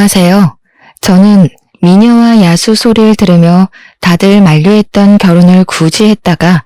안녕하세요. 저는 미녀와 야수 소리를 들으며 다들 만류했던 결혼을 굳이 했다가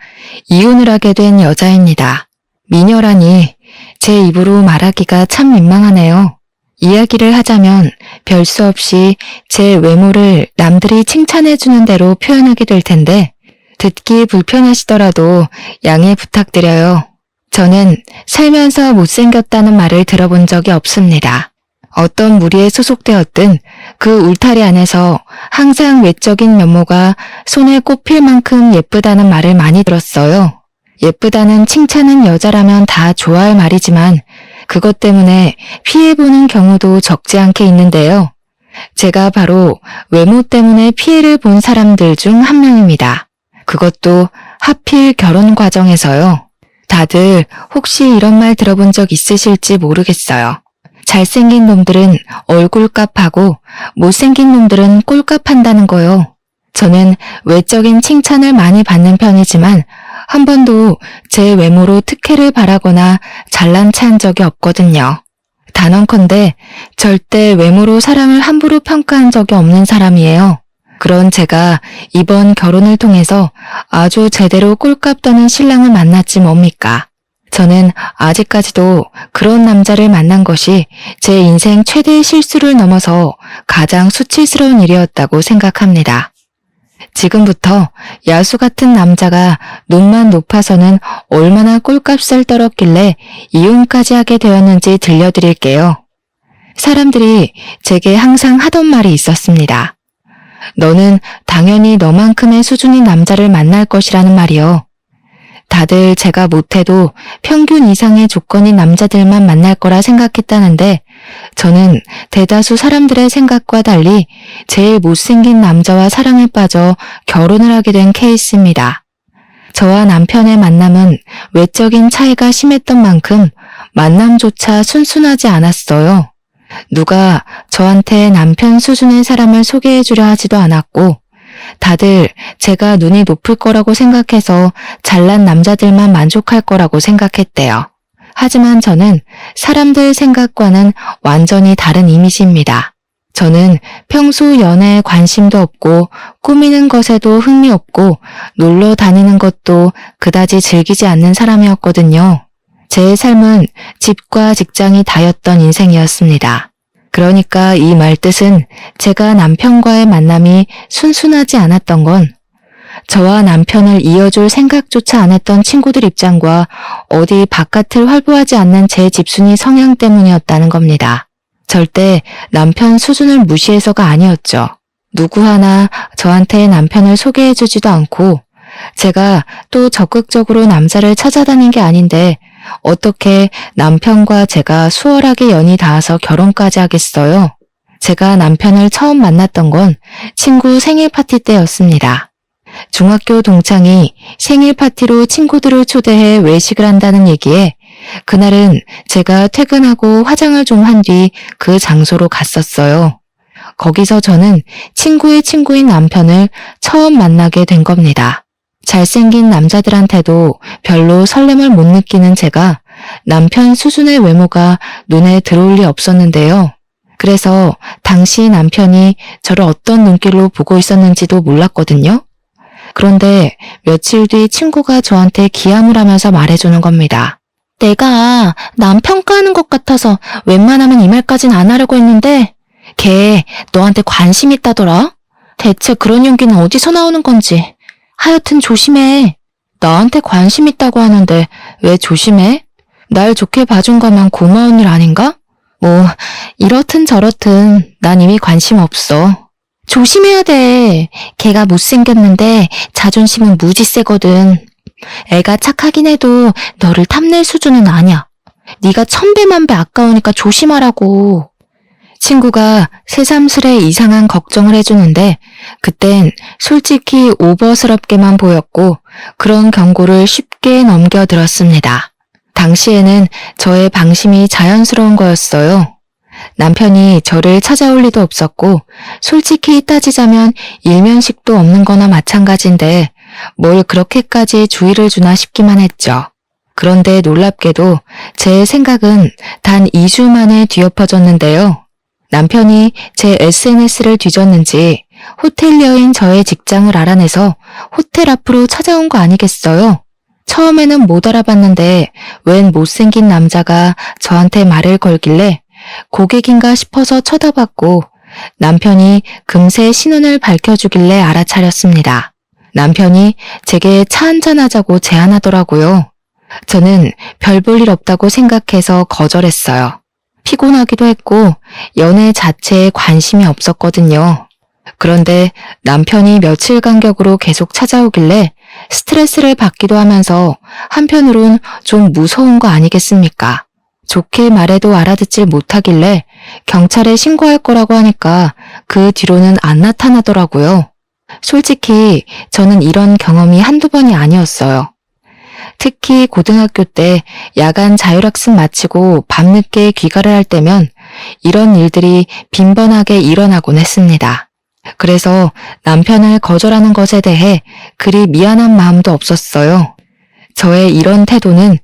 이혼을 하게 된 여자입니다. 미녀라니 제 입으로 말하기가 참 민망하네요. 이야기를 하자면 별 수 없이 제 외모를 남들이 칭찬해주는 대로 표현하게 될 텐데 듣기 불편하시더라도 양해 부탁드려요. 저는 살면서 못생겼다는 말을 들어본 적이 없습니다. 어떤 무리에 소속되었든 그 울타리 안에서 항상 외적인 면모가 손에 꼽힐 만큼 예쁘다는 말을 많이 들었어요. 예쁘다는 칭찬은 여자라면 다 좋아할 말이지만 그것 때문에 피해보는 경우도 적지 않게 있는데요. 제가 바로 외모 때문에 피해를 본 사람들 중 한 명입니다. 그것도 하필 결혼 과정에서요. 다들 혹시 이런 말 들어본 적 있으실지 모르겠어요. 잘생긴 놈들은 얼굴값하고 못생긴 놈들은 꼴값한다는 거요. 저는 외적인 칭찬을 많이 받는 편이지만 한 번도 제 외모로 특혜를 바라거나 잘난 체한 적이 없거든요. 단언컨대 절대 외모로 사람을 함부로 평가한 적이 없는 사람이에요. 그런 제가 이번 결혼을 통해서 아주 제대로 꼴값 떠는 신랑을 만났지 뭡니까? 저는 아직까지도 그런 남자를 만난 것이 제 인생 최대의 실수를 넘어서 가장 수치스러운 일이었다고 생각합니다. 지금부터 야수 같은 남자가 눈만 높아서는 얼마나 꼴값을 떨었길래 이혼까지 하게 되었는지 들려드릴게요. 사람들이 제게 항상 하던 말이 있었습니다. 너는 당연히 너만큼의 수준의 남자를 만날 것이라는 말이요. 다들 제가 못해도 평균 이상의 조건인 남자들만 만날 거라 생각했다는데 저는 대다수 사람들의 생각과 달리 제일 못생긴 남자와 사랑에 빠져 결혼을 하게 된 케이스입니다. 저와 남편의 만남은 외적인 차이가 심했던 만큼 만남조차 순순하지 않았어요. 누가 저한테 남편 수준의 사람을 소개해주려 하지도 않았고 다들 제가 눈이 높을 거라고 생각해서 잘난 남자들만 만족할 거라고 생각했대요. 하지만 저는 사람들 생각과는 완전히 다른 이미지입니다. 저는 평소 연애에 관심도 없고 꾸미는 것에도 흥미 없고 놀러 다니는 것도 그다지 즐기지 않는 사람이었거든요. 제 삶은 집과 직장이 다였던 인생이었습니다. 그러니까 이 말 뜻은 제가 남편과의 만남이 순순하지 않았던 건 저와 남편을 이어줄 생각조차 안 했던 친구들 입장과 어디 바깥을 활보하지 않는 제 집순이 성향 때문이었다는 겁니다. 절대 남편 수준을 무시해서가 아니었죠. 누구 하나 저한테 남편을 소개해주지도 않고 제가 또 적극적으로 남자를 찾아다닌 게 아닌데 어떻게 남편과 제가 수월하게 연이 닿아서 결혼까지 하겠어요? 제가 남편을 처음 만났던 건 친구 생일 파티 때였습니다. 중학교 동창이 생일 파티로 친구들을 초대해 외식을 한다는 얘기에 그날은 제가 퇴근하고 화장을 좀 한 뒤 그 장소로 갔었어요. 거기서 저는 친구의 친구인 남편을 처음 만나게 된 겁니다. 잘생긴 남자들한테도 별로 설렘을 못 느끼는 제가 남편 수준의 외모가 눈에 들어올 리 없었는데요. 그래서 당시 남편이 저를 어떤 눈길로 보고 있었는지도 몰랐거든요. 그런데 며칠 뒤 친구가 저한테 기함을 하면서 말해주는 겁니다. 내가 남 평가하는 것 같아서 웬만하면 이 말까진 안 하려고 했는데 걔 너한테 관심 있다더라? 대체 그런 용기는 어디서 나오는 건지. 하여튼 조심해. 나한테 관심 있다고 하는데 왜 조심해? 날 좋게 봐준 거면 고마운 일 아닌가? 뭐 이렇든 저렇든 난 이미 관심 없어. 조심해야 돼. 걔가 못생겼는데 자존심은 무지 세거든. 애가 착하긴 해도 너를 탐낼 수준은 아니야. 네가 천배만배 아까우니까 조심하라고. 친구가 새삼스레 이상한 걱정을 해주는데 그땐 솔직히 오버스럽게만 보였고 그런 경고를 쉽게 넘겨들었습니다. 당시에는 저의 방심이 자연스러운 거였어요. 남편이 저를 찾아올 리도 없었고 솔직히 따지자면 일면식도 없는 거나 마찬가지인데 뭘 그렇게까지 주의를 주나 싶기만 했죠. 그런데 놀랍게도 제 생각은 단 2주 만에 뒤엎어졌는데요. 남편이 제 SNS를 뒤졌는지 호텔리어인 저의 직장을 알아내서 호텔 앞으로 찾아온 거 아니겠어요? 처음에는 못 알아봤는데 웬 못생긴 남자가 저한테 말을 걸길래 고객인가 싶어서 쳐다봤고 남편이 금세 신원을 밝혀주길래 알아차렸습니다. 남편이 제게 차 한잔하자고 제안하더라고요. 저는 별 볼 일 없다고 생각해서 거절했어요. 피곤하기도 했고 연애 자체에 관심이 없었거든요. 그런데 남편이 며칠 간격으로 계속 찾아오길래 스트레스를 받기도 하면서 한편으론 좀 무서운 거 아니겠습니까? 좋게 말해도 알아듣질 못하길래 경찰에 신고할 거라고 하니까 그 뒤로는 안 나타나더라고요. 솔직히 저는 이런 경험이 한두 번이 아니었어요. 특히 고등학교 때 야간 자율학습 마치고 밤늦게 귀가를 할 때면 이런 일들이 빈번하게 일어나곤 했습니다. 그래서 남편을 거절하는 것에 대해 그리 미안한 마음도 없었어요. 저의 이런 태도는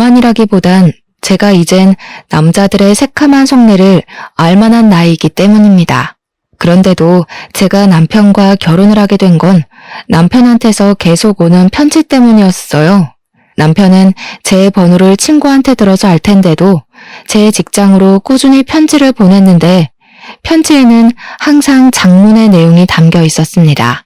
거만이라기보단 제가 이젠 남자들의 새카만 속내를 알만한 나이이기 때문입니다. 그런데도 제가 남편과 결혼을 하게 된 건 남편한테서 계속 오는 편지 때문이었어요. 남편은 제 번호를 친구한테 들어서 알 텐데도 제 직장으로 꾸준히 편지를 보냈는데 편지에는 항상 장문의 내용이 담겨 있었습니다.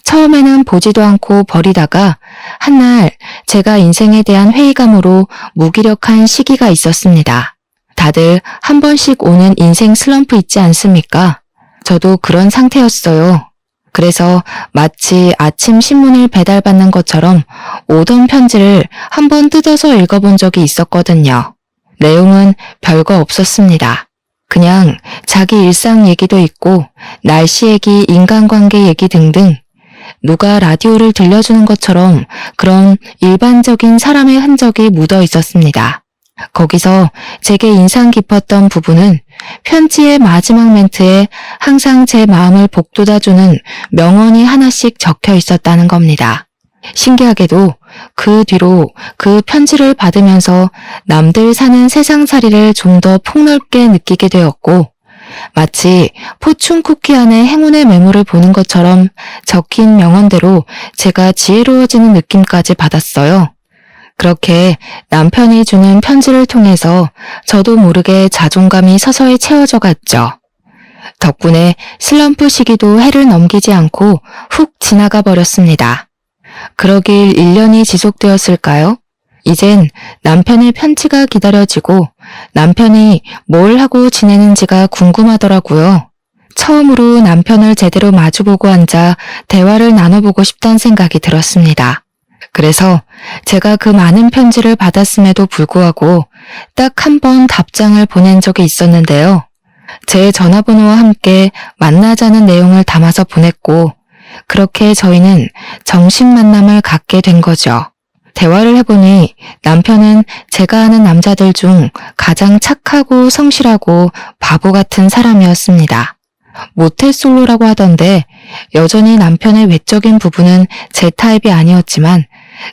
처음에는 보지도 않고 버리다가 한날 제가 인생에 대한 회의감으로 무기력한 시기가 있었습니다. 다들 한 번씩 오는 인생 슬럼프 있지 않습니까? 저도 그런 상태였어요. 그래서 마치 아침 신문을 배달받는 것처럼 오던 편지를 한번 뜯어서 읽어본 적이 있었거든요. 내용은 별거 없었습니다. 그냥 자기 일상 얘기도 있고 날씨 얘기, 인간관계 얘기 등등 누가 라디오를 들려주는 것처럼 그런 일반적인 사람의 흔적이 묻어 있었습니다. 거기서 제게 인상 깊었던 부분은 편지의 마지막 멘트에 항상 제 마음을 복돋아주는 명언이 하나씩 적혀 있었다는 겁니다. 신기하게도 그 뒤로 그 편지를 받으면서 남들 사는 세상살이를 좀 더 폭넓게 느끼게 되었고 마치 포춘 쿠키 안에 행운의 매물을 보는 것처럼 적힌 명언대로 제가 지혜로워지는 느낌까지 받았어요. 그렇게 남편이 주는 편지를 통해서 저도 모르게 자존감이 서서히 채워져 갔죠. 덕분에 슬럼프 시기도 해를 넘기지 않고 훅 지나가 버렸습니다. 그러길 1년이 지속되었을까요? 이젠 남편의 편지가 기다려지고 남편이 뭘 하고 지내는지가 궁금하더라고요. 처음으로 남편을 제대로 마주보고 앉아 대화를 나눠보고 싶다는 생각이 들었습니다. 그래서 제가 그 많은 편지를 받았음에도 불구하고 딱 한 번 답장을 보낸 적이 있었는데요. 제 전화번호와 함께 만나자는 내용을 담아서 보냈고 그렇게 저희는 정식 만남을 갖게 된 거죠. 대화를 해보니 남편은 제가 아는 남자들 중 가장 착하고 성실하고 바보 같은 사람이었습니다. 모태솔로라고 하던데 여전히 남편의 외적인 부분은 제 타입이 아니었지만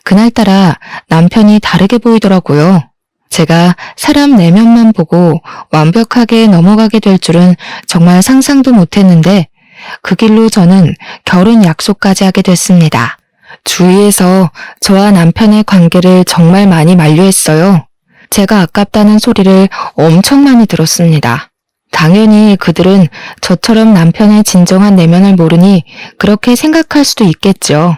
그날따라 남편이 다르게 보이더라고요. 제가 사람 내면만 보고 완벽하게 넘어가게 될 줄은 정말 상상도 못했는데 그 길로 저는 결혼 약속까지 하게 됐습니다. 주위에서 저와 남편의 관계를 정말 많이 만류했어요. 제가 아깝다는 소리를 엄청 많이 들었습니다. 당연히 그들은 저처럼 남편의 진정한 내면을 모르니 그렇게 생각할 수도 있겠죠.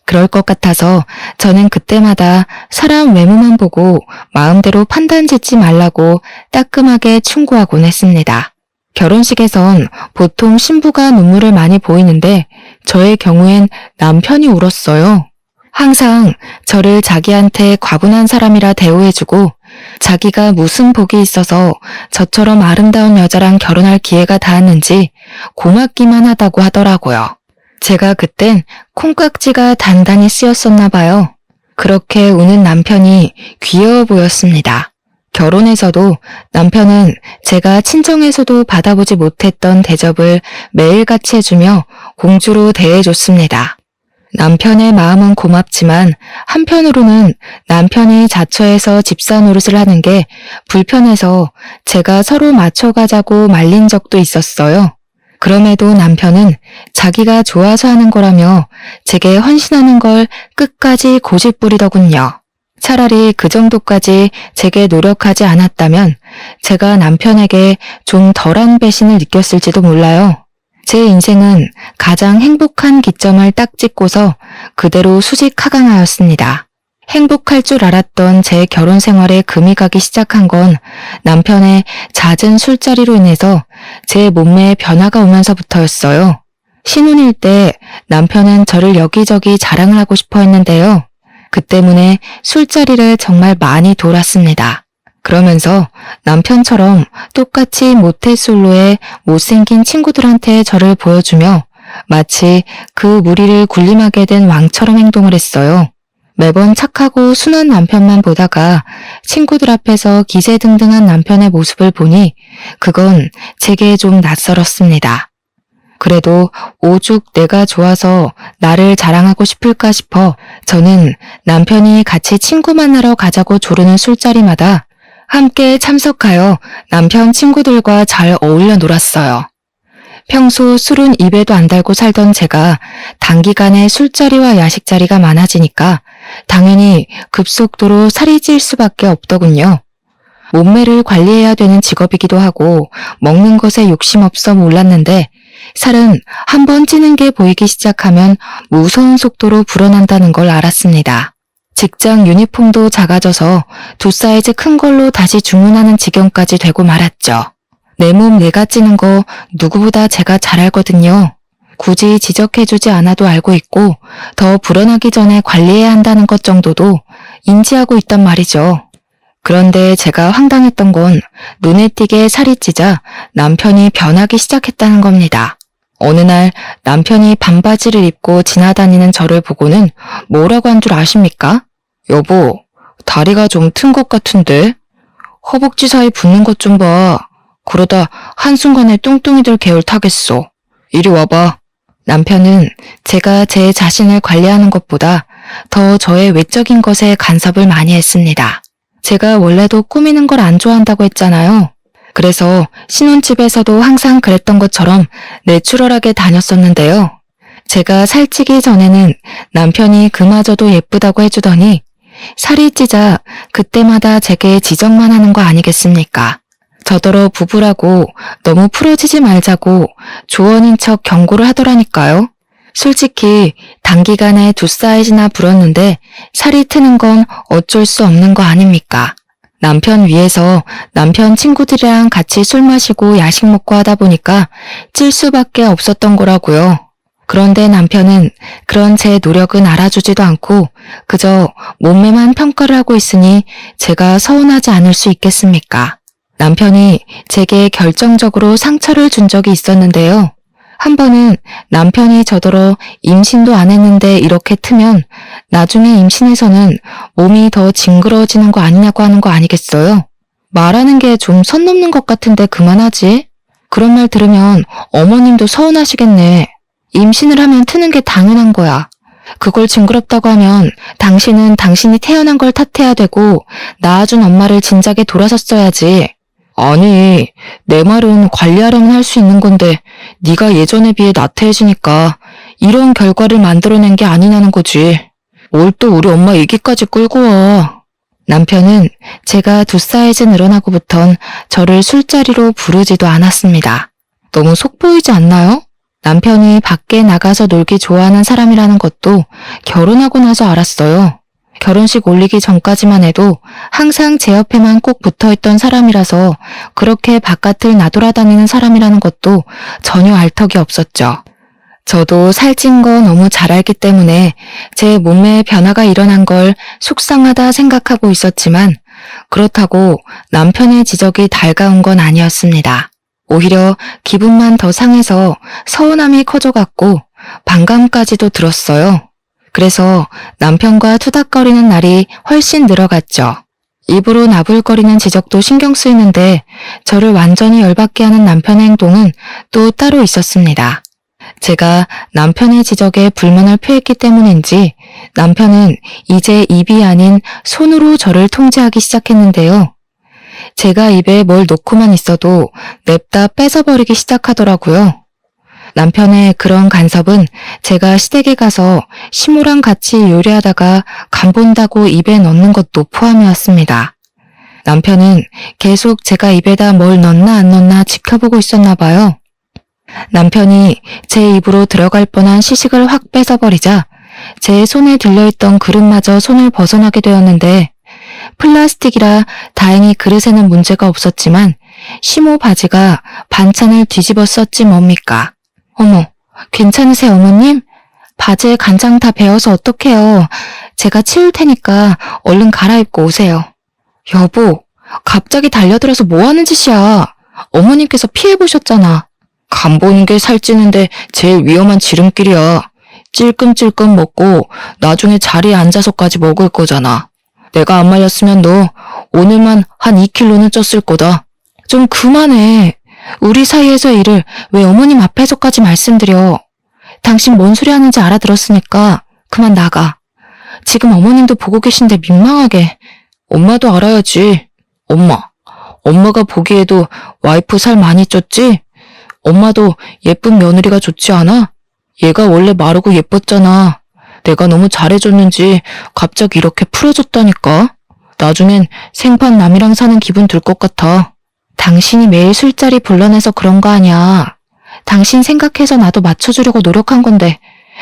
그럴 것 같아서 저는 그때마다 사람 외모만 보고 마음대로 판단 짓지 말라고 따끔하게 충고하곤 했습니다. 결혼식에선 보통 신부가 눈물을 많이 보이는데 저의 경우엔 남편이 울었어요. 항상 저를 자기한테 과분한 사람이라 대우해주고 자기가 무슨 복이 있어서 저처럼 아름다운 여자랑 결혼할 기회가 닿았는지 고맙기만 하다고 하더라고요. 제가 그땐 콩깍지가 단단히 쓰였었나 봐요. 그렇게 우는 남편이 귀여워 보였습니다. 결혼해서도 남편은 제가 친정에서도 받아보지 못했던 대접을 매일같이 해주며 공주로 대해줬습니다. 남편의 마음은 고맙지만 한편으로는 남편이 자처해서 집사 노릇을 하는 게 불편해서 제가 서로 맞춰가자고 말린 적도 있었어요. 그럼에도 남편은 자기가 좋아서 하는 거라며 제게 헌신하는 걸 끝까지 고집부리더군요. 차라리 그 정도까지 제게 노력하지 않았다면 제가 남편에게 좀 덜한 배신을 느꼈을지도 몰라요. 제 인생은 가장 행복한 기점을 딱 찍고서 그대로 수직 하강하였습니다. 행복할 줄 알았던 제 결혼 생활에 금이 가기 시작한 건 남편의 잦은 술자리로 인해서 제 몸매에 변화가 오면서부터였어요. 신혼일 때 남편은 저를 여기저기 자랑을 하고 싶어 했는데요. 그 때문에 술자리를 정말 많이 돌았습니다. 그러면서 남편처럼 똑같이 모태솔로의 못생긴 친구들한테 저를 보여주며 마치 그 무리를 군림하게 된 왕처럼 행동을 했어요. 매번 착하고 순한 남편만 보다가 친구들 앞에서 기세등등한 남편의 모습을 보니 그건 제게 좀 낯설었습니다. 그래도 오죽 내가 좋아서 나를 자랑하고 싶을까 싶어 저는 남편이 같이 친구 만나러 가자고 조르는 술자리마다 함께 참석하여 남편 친구들과 잘 어울려 놀았어요. 평소 술은 입에도 안 달고 살던 제가 단기간에 술자리와 야식자리가 많아지니까 당연히 급속도로 살이 찔 수밖에 없더군요. 몸매를 관리해야 되는 직업이기도 하고 먹는 것에 욕심 없어 몰랐는데 살은 한번 찌는 게 보이기 시작하면 무서운 속도로 불어난다는 걸 알았습니다. 직장 유니폼도 작아져서 2사이즈 큰 걸로 다시 주문하는 지경까지 되고 말았죠. 내 몸 내가 찌는 거 누구보다 제가 잘 알거든요. 굳이 지적해주지 않아도 알고 있고 더 불어나기 전에 관리해야 한다는 것 정도도 인지하고 있단 말이죠. 그런데 제가 황당했던 건 눈에 띄게 살이 찌자 남편이 변하기 시작했다는 겁니다. 어느 날 남편이 반바지를 입고 지나다니는 저를 보고는 뭐라고 한 줄 아십니까? 여보, 다리가 좀 튼 것 같은데? 허벅지 사이 붙는 것 좀 봐. 그러다 한순간에 뚱뚱이들 계열 타겠어. 이리 와봐. 남편은 제가 제 자신을 관리하는 것보다 더 저의 외적인 것에 간섭을 많이 했습니다. 제가 원래도 꾸미는 걸 안 좋아한다고 했잖아요. 그래서 신혼집에서도 항상 그랬던 것처럼 내추럴하게 다녔었는데요. 제가 살찌기 전에는 남편이 그마저도 예쁘다고 해주더니 살이 찌자 그때마다 제게 지적만 하는 거 아니겠습니까? 저더러 부부라고 너무 풀어지지 말자고 조언인 척 경고를 하더라니까요. 솔직히 단기간에 2사이즈나 불었는데 살이 트는 건 어쩔 수 없는 거 아닙니까? 남편 위해서 남편 친구들이랑 같이 술 마시고 야식 먹고 하다 보니까 찔 수밖에 없었던 거라고요. 그런데 남편은 그런 제 노력은 알아주지도 않고 그저 몸매만 평가를 하고 있으니 제가 서운하지 않을 수 있겠습니까? 남편이 제게 결정적으로 상처를 준 적이 있었는데요. 한 번은 남편이 저더러 임신도 안 했는데 이렇게 트면 나중에 임신해서는 몸이 더 징그러워지는 거 아니냐고 하는 거 아니겠어요? 말하는 게 좀 선 넘는 것 같은데 그만하지. 그런 말 들으면 어머님도 서운하시겠네. 임신을 하면 트는 게 당연한 거야. 그걸 징그럽다고 하면 당신은 당신이 태어난 걸 탓해야 되고 낳아준 엄마를 진작에 돌아섰어야지. 아니, 내 말은 관리하려면 할 수 있는 건데 네가 예전에 비해 나태해지니까 이런 결과를 만들어낸 게 아니냐는 거지. 뭘 또 우리 엄마 얘기까지 끌고 와. 남편은 제가 2사이즈 늘어나고부턴 저를 술자리로 부르지도 않았습니다. 너무 속보이지 않나요? 남편이 밖에 나가서 놀기 좋아하는 사람이라는 것도 결혼하고 나서 알았어요. 결혼식 올리기 전까지만 해도 항상 제 옆에만 꼭 붙어있던 사람이라서 그렇게 바깥을 나돌아다니는 사람이라는 것도 전혀 알 턱이 없었죠. 저도 살찐 거 너무 잘 알기 때문에 제 몸매에 변화가 일어난 걸 속상하다 생각하고 있었지만 그렇다고 남편의 지적이 달가운 건 아니었습니다. 오히려 기분만 더 상해서 서운함이 커져갔고 반감까지도 들었어요. 그래서 남편과 투닥거리는 날이 훨씬 늘어갔죠. 입으로 나불거리는 지적도 신경 쓰이는데 저를 완전히 열받게 하는 남편의 행동은 또 따로 있었습니다. 제가 남편의 지적에 불만을 표했기 때문인지 남편은 이제 입이 아닌 손으로 저를 통제하기 시작했는데요. 제가 입에 뭘 놓고만 있어도 냅다 뺏어버리기 시작하더라고요. 남편의 그런 간섭은 제가 시댁에 가서 시모랑 같이 요리하다가 간 본다고 입에 넣는 것도 포함이었습니다. 남편은 계속 제가 입에다 뭘 넣나 안 넣나 지켜보고 있었나 봐요. 남편이 제 입으로 들어갈 뻔한 시식을 확 뺏어버리자 제 손에 들려있던 그릇마저 손을 벗어나게 되었는데 플라스틱이라 다행히 그릇에는 문제가 없었지만 시모 바지가 반찬을 뒤집어 썼지 뭡니까. 어머, 괜찮으세요 어머님? 바지에 간장 다 배어서 어떡해요. 제가 치울 테니까 얼른 갈아입고 오세요. 여보, 갑자기 달려들어서 뭐 하는 짓이야. 어머님께서 피해보셨잖아. 간 보는 게 살찌는데 제일 위험한 지름길이야. 찔끔찔끔 먹고 나중에 자리에 앉아서까지 먹을 거잖아. 내가 안 말렸으면 너 오늘만 한 2kg는 쪘을 거다. 좀 그만해. 우리 사이에서의 일을 왜 어머님 앞에서까지 말씀드려. 당신 뭔 소리 하는지 알아들었으니까 그만 나가. 지금 어머님도 보고 계신데 민망하게. 엄마도 알아야지. 엄마가 보기에도 와이프 살 많이 쪘지? 엄마도 예쁜 며느리가 좋지 않아? 얘가 원래 마르고 예뻤잖아. 내가 너무 잘해줬는지 갑자기 이렇게 풀어졌다니까. 나중엔 생판 남이랑 사는 기분 들 것 같아. 당신이 매일 술자리 불러내서 그런 거 아니야. 당신 생각해서 나도 맞춰주려고 노력한 건데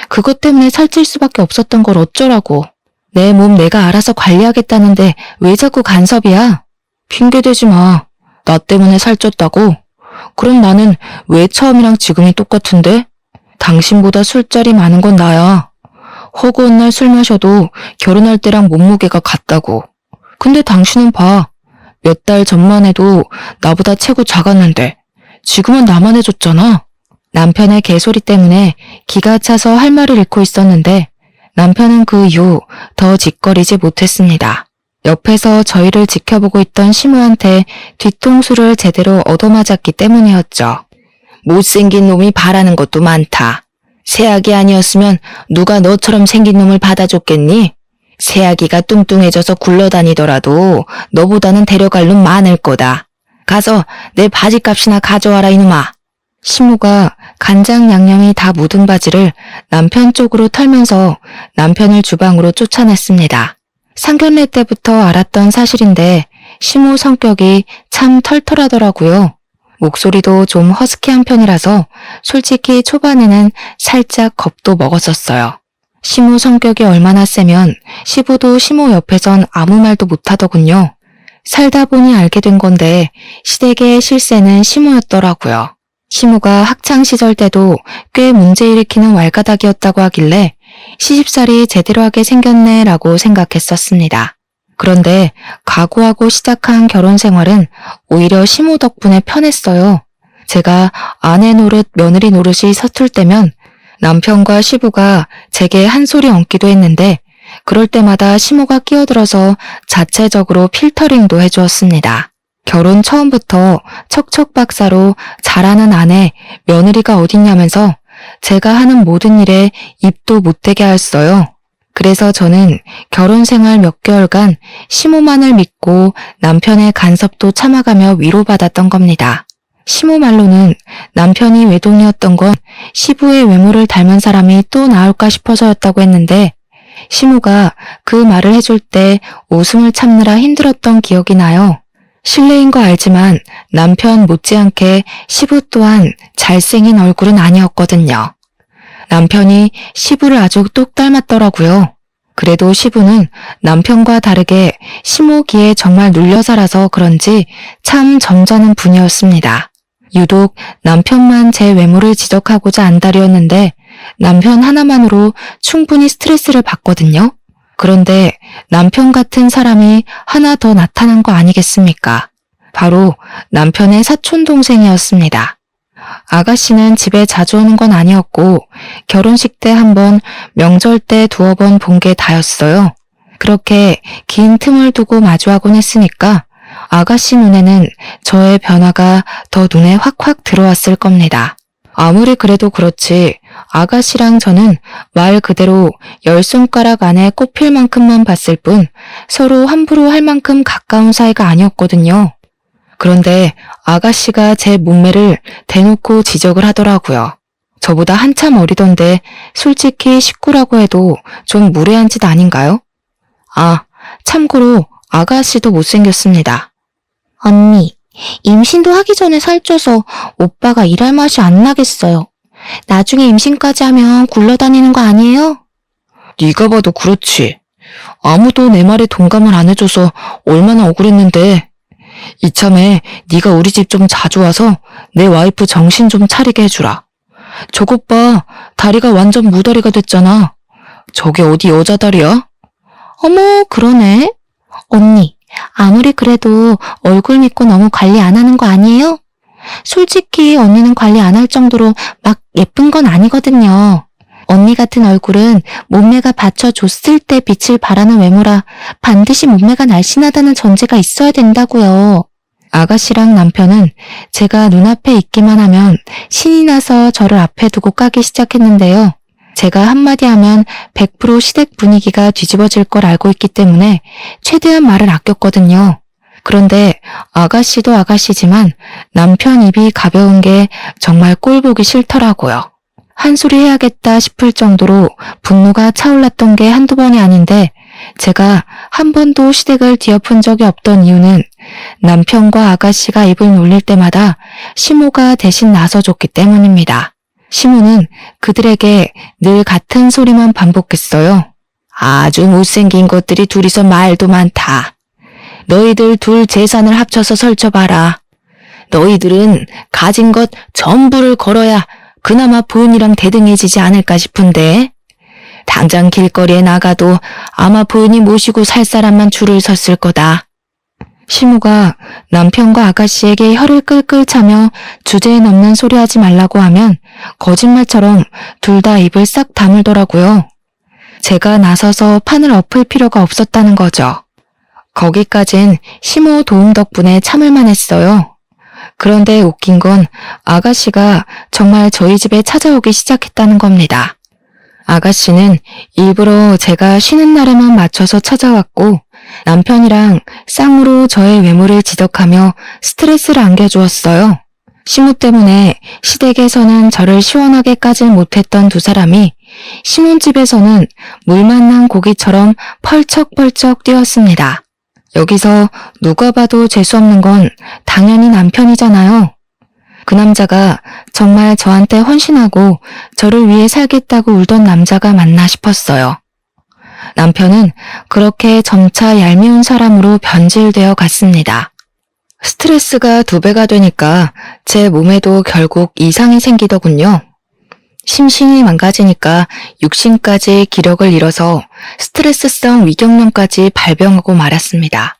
그것 때문에 살찔 수밖에 없었던 걸 어쩌라고. 내 몸 내가 알아서 관리하겠다는데 왜 자꾸 간섭이야? 핑계대지 마. 나 때문에 살쪘다고? 그럼 나는 왜 처음이랑 지금이 똑같은데? 당신보다 술자리 많은 건 나야. 허구한 날 술 마셔도 결혼할 때랑 몸무게가 같다고. 근데 당신은 봐. 몇 달 전만 해도 나보다 체구 작았는데 지금은 나만 해줬잖아. 남편의 개소리 때문에 기가 차서 할 말을 잃고 있었는데 남편은 그 이후 더 짓거리지 못했습니다. 옆에서 저희를 지켜보고 있던 시모한테 뒤통수를 제대로 얻어맞았기 때문이었죠. 못생긴 놈이 바라는 것도 많다. 새아기 아니었으면 누가 너처럼 생긴 놈을 받아줬겠니? 새아기가 뚱뚱해져서 굴러다니더라도 너보다는 데려갈 놈 많을 거다. 가서 내 바지값이나 가져와라 이놈아. 시모가 간장 양념이 다 묻은 바지를 남편 쪽으로 털면서 남편을 주방으로 쫓아냈습니다. 상견례 때부터 알았던 사실인데 시모 성격이 참 털털하더라고요. 목소리도 좀 허스키한 편이라서 솔직히 초반에는 살짝 겁도 먹었었어요. 시모 성격이 얼마나 세면 시부도 시모 옆에선 아무 말도 못하더군요. 살다 보니 알게 된 건데 시댁의 실세는 시모였더라고요. 시모가 학창시절 때도 꽤 문제 일으키는 왈가닥이었다고 하길래 시집살이 제대로 하게 생겼네 라고 생각했었습니다. 그런데 각오하고 시작한 결혼 생활은 오히려 시모 덕분에 편했어요. 제가 아내 노릇 며느리 노릇이 서툴 때면 남편과 시부가 제게 한 소리 얹기도 했는데 그럴 때마다 시모가 끼어들어서 자체적으로 필터링도 해주었습니다. 결혼 처음부터 척척박사로 잘하는 아내, 며느리가 어딨냐면서 제가 하는 모든 일에 입도 못 대게 하였어요. 그래서 저는 결혼 생활 몇 개월간 시모만을 믿고 남편의 간섭도 참아가며 위로받았던 겁니다. 시모 말로는 남편이 외동이었던 건 시부의 외모를 닮은 사람이 또 나올까 싶어서였다고 했는데 시모가 그 말을 해줄 때 웃음을 참느라 힘들었던 기억이 나요. 실례인 거 알지만 남편 못지않게 시부 또한 잘생긴 얼굴은 아니었거든요. 남편이 시부를 아주 똑 닮았더라고요. 그래도 시부는 남편과 다르게 시모기에 정말 눌려 살아서 그런지 참 점잖은 분이었습니다. 유독 남편만 제 외모를 지적하고자 안달이었는데 남편 하나만으로 충분히 스트레스를 받거든요. 그런데 남편 같은 사람이 하나 더 나타난 거 아니겠습니까? 바로 남편의 사촌동생이었습니다. 아가씨는 집에 자주 오는 건 아니었고 결혼식 때 한 번, 명절 때 두어 번 본 게 다였어요. 그렇게 긴 틈을 두고 마주하곤 했으니까 아가씨 눈에는 저의 변화가 더 눈에 확확 들어왔을 겁니다. 아무리 그래도 그렇지 아가씨랑 저는 말 그대로 10손가락 안에 꼽힐 만큼만 봤을 뿐 서로 함부로 할 만큼 가까운 사이가 아니었거든요. 그런데 아가씨가 제 몸매를 대놓고 지적을 하더라고요. 저보다 한참 어리던데 솔직히 식구라고 해도 좀 무례한 짓 아닌가요? 아, 참고로 아가씨도 못생겼습니다. 언니, 임신도 하기 전에 살쪄서 오빠가 일할 맛이 안 나겠어요. 나중에 임신까지 하면 굴러다니는 거 아니에요? 네가 봐도 그렇지. 아무도 내 말에 동감을 안 해줘서 얼마나 억울했는데. 이참에 네가 우리 집 좀 자주 와서 내 와이프 정신 좀 차리게 해주라. 저것 봐, 다리가 완전 무다리가 됐잖아. 저게 어디 여자 다리야? 어머, 그러네. 언니, 아무리 그래도 얼굴 믿고 너무 관리 안 하는 거 아니에요? 솔직히 언니는 관리 안 할 정도로 막 예쁜 건 아니거든요. 언니 같은 얼굴은 몸매가 받쳐줬을 때 빛을 발하는 외모라 반드시 몸매가 날씬하다는 전제가 있어야 된다고요. 아가씨랑 남편은 제가 눈앞에 있기만 하면 신이 나서 저를 앞에 두고 까기 시작했는데요. 제가 한마디 하면 100% 시댁 분위기가 뒤집어질 걸 알고 있기 때문에 최대한 말을 아꼈거든요. 그런데 아가씨도 아가씨지만 남편 입이 가벼운 게 정말 꼴보기 싫더라고요. 한 소리 해야겠다 싶을 정도로 분노가 차올랐던 게 한두 번이 아닌데 제가 한 번도 시댁을 뒤엎은 적이 없던 이유는 남편과 아가씨가 입을 놀릴 때마다 시모가 대신 나서줬기 때문입니다. 시모는 그들에게 늘 같은 소리만 반복했어요. 아주 못생긴 것들이 둘이서 말도 많다. 너희들 둘 재산을 합쳐서 설쳐봐라. 너희들은 가진 것 전부를 걸어야 그나마 부인이랑 대등해지지 않을까 싶은데 당장 길거리에 나가도 아마 부인이 모시고 살 사람만 줄을 섰을 거다. 시모가 남편과 아가씨에게 혀를 끌끌 차며 주제에 넘는 소리 하지 말라고 하면 거짓말처럼 둘 다 입을 싹 다물더라고요. 제가 나서서 판을 엎을 필요가 없었다는 거죠. 거기까진 시모 도움 덕분에 참을만 했어요. 그런데 웃긴 건 아가씨가 정말 저희 집에 찾아오기 시작했다는 겁니다. 아가씨는 일부러 제가 쉬는 날에만 맞춰서 찾아왔고 남편이랑 쌍으로 저의 외모를 지적하며 스트레스를 안겨주었어요. 시모 때문에 시댁에서는 저를 시원하게 까질 못했던 두 사람이 신혼집에서는 물 만난 고기처럼 펄쩍펄쩍 뛰었습니다. 여기서 누가 봐도 재수없는 건 당연히 남편이잖아요. 그 남자가 정말 저한테 헌신하고 저를 위해 살겠다고 울던 남자가 맞나 싶었어요. 남편은 그렇게 점차 얄미운 사람으로 변질되어 갔습니다. 스트레스가 2배가 되니까 제 몸에도 결국 이상이 생기더군요. 심신이 망가지니까 육신까지 기력을 잃어서 스트레스성 위경련까지 발병하고 말았습니다.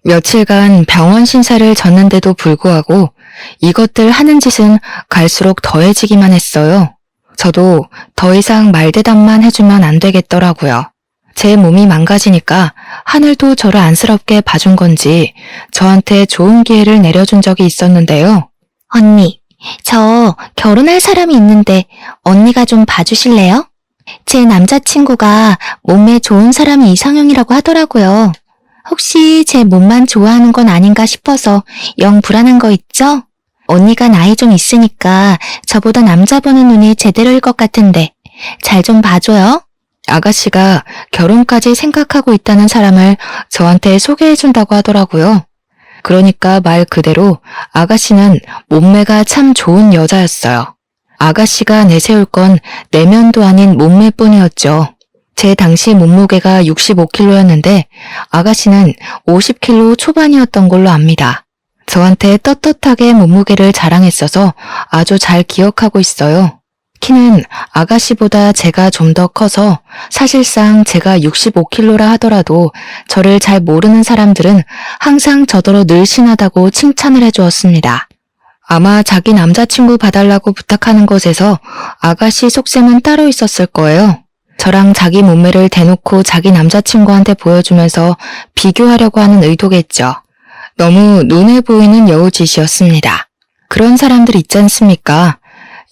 며칠간 병원 신사를 졌는데도 불구하고 이것들 하는 짓은 갈수록 더해지기만 했어요. 저도 더 이상 말대답만 해주면 안 되겠더라고요. 제 몸이 망가지니까 하늘도 저를 안쓰럽게 봐준 건지 저한테 좋은 기회를 내려준 적이 있었는데요. 언니, 저 결혼할 사람이 있는데 언니가 좀 봐주실래요? 제 남자친구가 몸매 좋은 사람이 이상형이라고 하더라고요. 혹시 제 몸만 좋아하는 건 아닌가 싶어서 영 불안한 거 있죠? 언니가 나이 좀 있으니까 저보다 남자 보는 눈이 제대로일 것 같은데 잘 좀 봐줘요. 아가씨가 결혼까지 생각하고 있다는 사람을 저한테 소개해준다고 하더라고요. 그러니까 말 그대로 아가씨는 몸매가 참 좋은 여자였어요. 아가씨가 내세울 건 내면도 아닌 몸매뿐이었죠. 제 당시 몸무게가 65kg였는데 아가씨는 50kg 초반이었던 걸로 압니다. 저한테 떳떳하게 몸무게를 자랑했어서 아주 잘 기억하고 있어요. 키는 아가씨보다 제가 좀 더 커서 사실상 제가 65kg라 하더라도 저를 잘 모르는 사람들은 항상 저더러 늘씬하다고 칭찬을 해주었습니다. 아마 자기 남자친구 봐달라고 부탁하는 것에서 아가씨 속셈은 따로 있었을 거예요. 저랑 자기 몸매를 대놓고 자기 남자친구한테 보여주면서 비교하려고 하는 의도겠죠. 너무 눈에 보이는 여우짓이었습니다. 그런 사람들 있지 않습니까?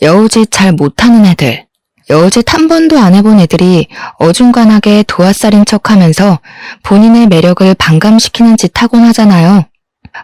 여우짓 잘 못하는 애들, 여우짓 한 번도 안 해본 애들이 어중간하게 도화살인 척하면서 본인의 매력을 반감시키는 짓 하곤 하잖아요.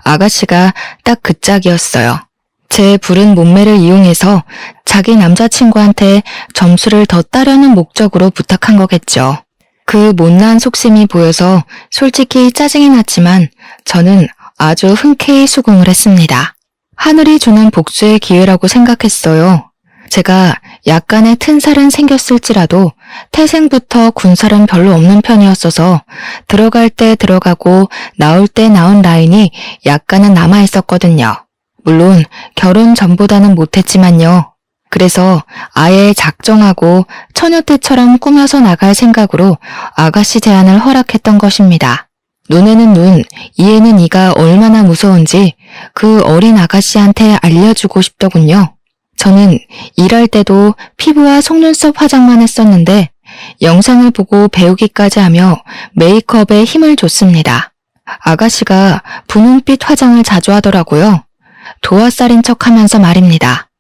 아가씨가 딱 그 짝이었어요. 제 부른 몸매를 이용해서 자기 남자친구한테 점수를 더 따려는 목적으로 부탁한 거겠죠. 그 못난 속심이 보여서 솔직히 짜증이 났지만 저는 아주 흔쾌히 수긍을 했습니다. 하늘이 주는 복수의 기회라고 생각했어요. 제가 약간의 튼살은 생겼을지라도 태생부터 군살은 별로 없는 편이었어서 들어갈 때 들어가고 나올 때 나온 라인이 약간은 남아있었거든요. 물론 결혼 전보다는 못했지만요. 그래서 아예 작정하고 처녀 때처럼 꾸며서 나갈 생각으로 아가씨 제안을 허락했던 것입니다. 눈에는 눈, 이에는 이가 얼마나 무서운지 그 어린 아가씨한테 알려주고 싶더군요. 저는 일할 때도 피부와 속눈썹 화장만 했었는데 영상을 보고 배우기까지 하며 메이크업에 힘을 줬습니다. 아가씨가 분홍빛 화장을 자주 하더라고요. 도화살인 척하면서 말입니다.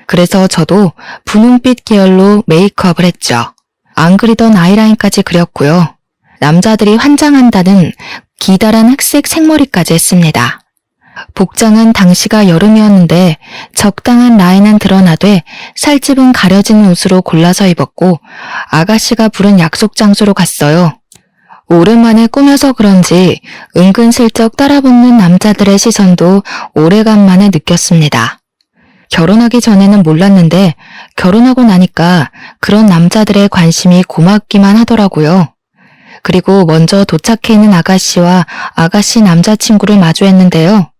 그래서 저도 분홍빛 계열로 메이크업을 했죠. 안 그리던 아이라인까지 그렸고요. 남자들이 환장한다는 기다란 흑색 생머리까지 했습니다. 복장은 당시가 여름이었는데 적당한 라인은 드러나되 살집은 가려지는 옷으로 골라서 입었고 아가씨가 부른 약속 장소로 갔어요. 오랜만에 꾸며서 그런지 은근슬쩍 따라붙는 남자들의 시선도 오래간만에 느꼈습니다. 결혼하기 전에는 몰랐는데 결혼하고 나니까 그런 남자들의 관심이 고맙기만 하더라고요. 그리고 먼저 도착해 있는 아가씨와 아가씨 남자친구를 마주했는데요.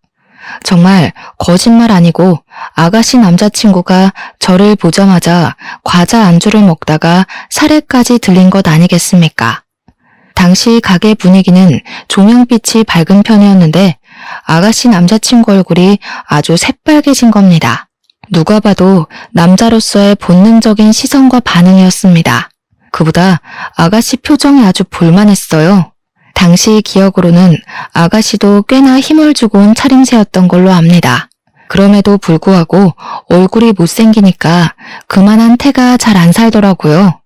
정말 거짓말 아니고 아가씨 남자친구가 저를 보자마자 과자 안주를 먹다가 사례까지 들린 것 아니겠습니까? 당시 가게 분위기는 조명빛이 밝은 편이었는데 아가씨 남자친구 얼굴이 아주 새빨개진 겁니다. 누가 봐도 남자로서의 본능적인 시선과 반응이었습니다. 그보다 아가씨 표정이 아주 볼만했어요. 당시 기억으로는 아가씨도 꽤나 힘을 주고 온 차림새였던 걸로 압니다. 그럼에도 불구하고 얼굴이 못생기니까 그만한 태가 잘 안 살더라고요.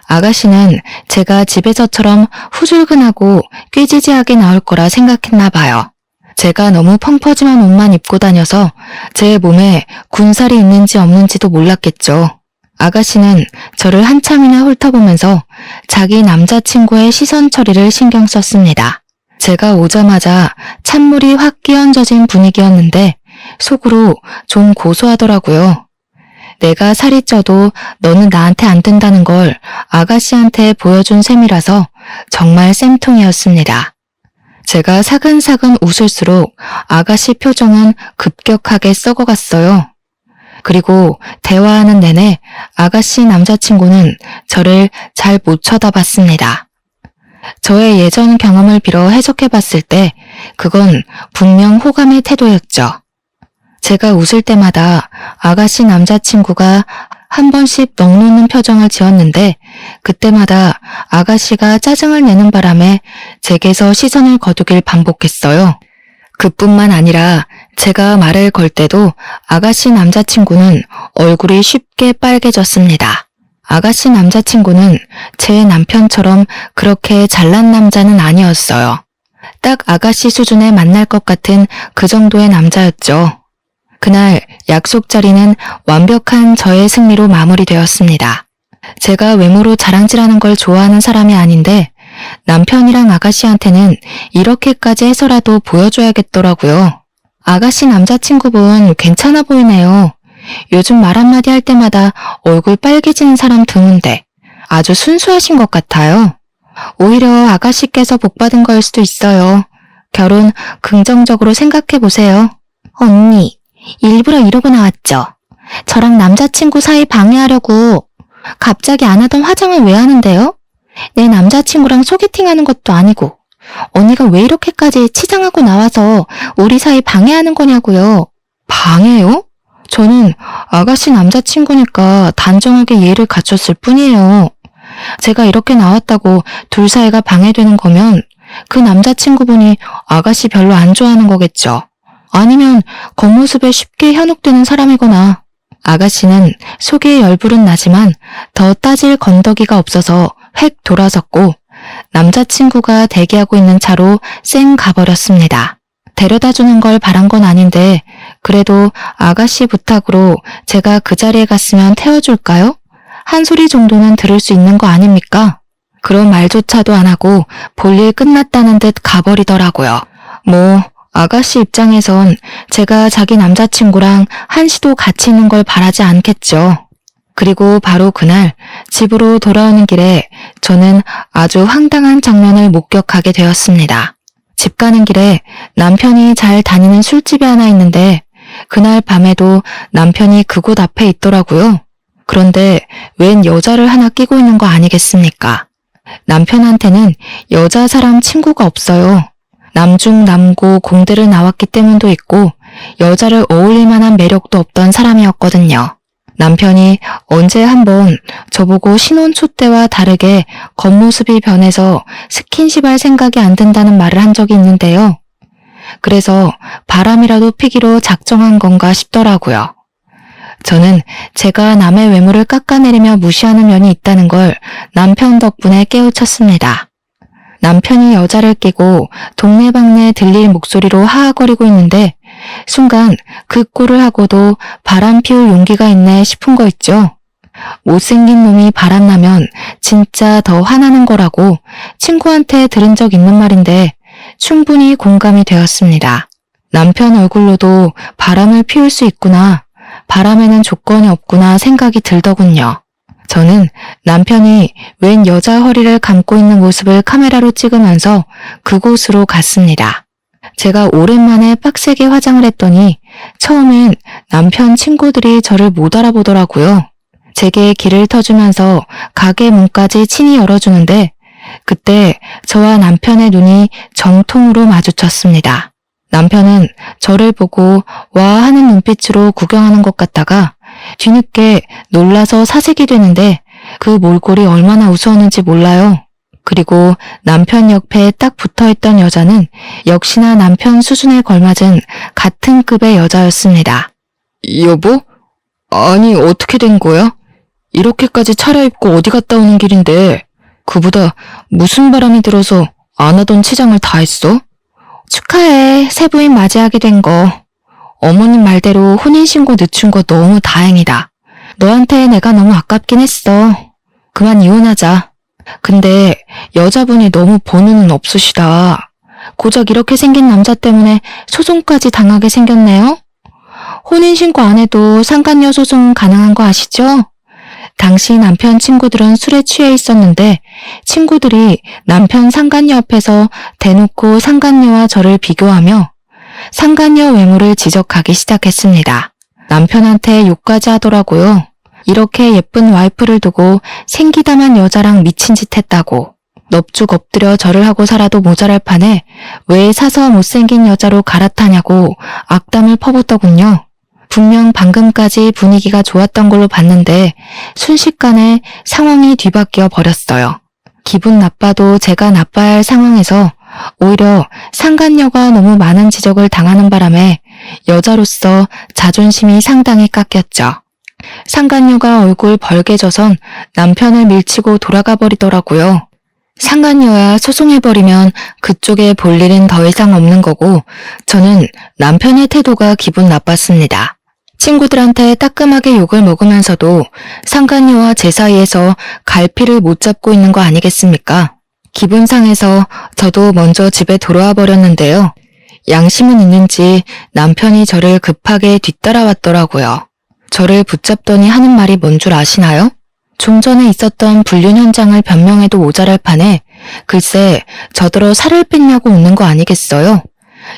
아가씨는 제가 집에서처럼 후줄근하고 꾀지지하게 나올 거라 생각했나 봐요. 제가 너무 펑퍼짐한 옷만 입고 다녀서 제 몸에 군살이 있는지 없는지도 몰랐겠죠. 아가씨는 저를 한참이나 훑어보면서 자기 남자친구의 시선 처리를 신경 썼습니다. 제가 오자마자 찬물이 확 끼얹어진 분위기였는데 속으로 좀 고소하더라고요. 내가 살이 쪄도 너는 나한테 안 된다는 걸 아가씨한테 보여준 셈이라서 정말 쌤통이었습니다. 제가 사근사근 웃을수록 아가씨 표정은 급격하게 썩어갔어요. 그리고 대화하는 내내 아가씨 남자친구는 저를 잘 못 쳐다봤습니다. 저의 예전 경험을 빌어 해석해봤을 때 그건 분명 호감의 태도였죠. 제가 웃을 때마다 아가씨 남자친구가 한 번씩 넋놓는 표정을 지었는데 그때마다 아가씨가 짜증을 내는 바람에 제게서 시선을 거두길 반복했어요. 그뿐만 아니라 제가 말을 걸 때도 아가씨 남자친구는 얼굴이 쉽게 빨개졌습니다. 아가씨 남자친구는 제 남편처럼 그렇게 잘난 남자는 아니었어요. 딱 아가씨 수준에 만날 것 같은 그 정도의 남자였죠. 그날 약속 자리는 완벽한 저의 승리로 마무리되었습니다. 제가 외모로 자랑질하는 걸 좋아하는 사람이 아닌데 남편이랑 아가씨한테는 이렇게까지 해서라도 보여줘야겠더라고요. 아가씨 남자친구분 괜찮아 보이네요. 요즘 말 한마디 할 때마다 얼굴 빨개지는 사람 드문데 아주 순수하신 것 같아요. 오히려 아가씨께서 복받은 거일 수도 있어요. 결혼 긍정적으로 생각해 보세요. 언니, 일부러 이러고 나왔죠? 저랑 남자친구 사이 방해하려고 갑자기 안 하던 화장을 왜 하는데요? 내 남자친구랑 소개팅하는 것도 아니고 언니가 왜 이렇게까지 치장하고 나와서 우리 사이 방해하는 거냐고요. 방해요? 저는 아가씨 남자친구니까 단정하게 이해를 갖췄을 뿐이에요. 제가 이렇게 나왔다고 둘 사이가 방해되는 거면 그 남자친구분이 아가씨 별로 안 좋아하는 거겠죠. 아니면 겉모습에 쉽게 현혹되는 사람이거나 아가씨는 속에 열불은 나지만 더 따질 건더기가 없어서 획 돌아섰고 남자친구가 대기하고 있는 차로 쌩 가버렸습니다. 데려다 주는 걸 바란 건 아닌데 그래도 아가씨 부탁으로 제가 그 자리에 갔으면 태워줄까요? 한 소리 정도는 들을 수 있는 거 아닙니까? 그런 말조차도 안 하고 볼일 끝났다는 듯 가버리더라고요. 뭐 아가씨 입장에선 제가 자기 남자친구랑 한시도 같이 있는 걸 바라지 않겠죠. 그리고 바로 그날 집으로 돌아오는 길에 저는 아주 황당한 장면을 목격하게 되었습니다. 집 가는 길에 남편이 잘 다니는 술집이 하나 있는데 그날 밤에도 남편이 그곳 앞에 있더라고요. 그런데 웬 여자를 하나 끼고 있는 거 아니겠습니까? 남편한테는 여자 사람 친구가 없어요. 남중 남고 공대를 나왔기 때문도 있고 여자를 어울릴 만한 매력도 없던 사람이었거든요. 남편이 언제 한번 저보고 신혼 초 때와 다르게 겉모습이 변해서 스킨십할 생각이 안 든다는 말을 한 적이 있는데요. 그래서 바람이라도 피기로 작정한 건가 싶더라고요. 저는 제가 남의 외모를 깎아내리며 무시하는 면이 있다는 걸 남편 덕분에 깨우쳤습니다. 남편이 여자를 끼고 동네방네 들릴 목소리로 하하거리고 있는데 순간 그 꼴을 하고도 바람 피울 용기가 있네 싶은 거 있죠. 못생긴 놈이 바람나면 진짜 더 화나는 거라고 친구한테 들은 적 있는 말인데 충분히 공감이 되었습니다. 남편 얼굴로도 바람을 피울 수 있구나, 바람에는 조건이 없구나 생각이 들더군요. 저는 남편이 웬 여자 허리를 감고 있는 모습을 카메라로 찍으면서 그곳으로 갔습니다. 제가 오랜만에 빡세게 화장을 했더니 처음엔 남편 친구들이 저를 못 알아보더라고요. 제게 길을 터주면서 가게 문까지 친히 열어주는데 그때 저와 남편의 눈이 정통으로 마주쳤습니다. 남편은 저를 보고 와 하는 눈빛으로 구경하는 것 같다가 뒤늦게 놀라서 사색이 되는데 그 몰골이 얼마나 우스웠는지 몰라요. 그리고 남편 옆에 딱 붙어있던 여자는 역시나 남편 수준에 걸맞은 같은 급의 여자였습니다. 여보? 아니 어떻게 된 거야? 이렇게까지 차려입고 어디 갔다 오는 길인데 그보다 무슨 바람이 들어서 안 하던 치장을 다 했어? 축하해, 새 부인 맞이하게 된 거. 어머님 말대로 혼인신고 늦춘 거 너무 다행이다. 너한테 내가 너무 아깝긴 했어. 그만 이혼하자. 근데 여자분이 너무 본능은 없으시다. 고작 이렇게 생긴 남자 때문에 소송까지 당하게 생겼네요. 혼인신고 안 해도 상간녀 소송 가능한 거 아시죠? 당시 남편 친구들은 술에 취해 있었는데 친구들이 남편 상간녀 앞에서 대놓고 상간녀와 저를 비교하며 상간녀 외모를 지적하기 시작했습니다. 남편한테 욕까지 하더라고요. 이렇게 예쁜 와이프를 두고 생기다만 여자랑 미친 짓 했다고. 넙죽 엎드려 절을 하고 살아도 모자랄 판에 왜 사서 못생긴 여자로 갈아타냐고 악담을 퍼붓더군요. 분명 방금까지 분위기가 좋았던 걸로 봤는데 순식간에 상황이 뒤바뀌어 버렸어요. 기분 나빠도 제가 나빠야 할 상황에서 오히려 상간녀가 너무 많은 지적을 당하는 바람에 여자로서 자존심이 상당히 깎였죠. 상간녀가 얼굴 벌개져선 남편을 밀치고 돌아가 버리더라고요. 상간녀야 소송해버리면 그쪽에 볼 일은 더 이상 없는 거고 저는 남편의 태도가 기분 나빴습니다. 친구들한테 따끔하게 욕을 먹으면서도 상간녀와 제 사이에서 갈피를 못 잡고 있는 거 아니겠습니까? 기분 상해서 저도 먼저 집에 돌아와 버렸는데요. 양심은 있는지 남편이 저를 급하게 뒤따라왔더라고요. 저를 붙잡더니 하는 말이 뭔 줄 아시나요? 좀 전에 있었던 불륜 현장을 변명해도 모자랄 판에 글쎄 저더러 살을 뺐냐고 웃는 거 아니겠어요?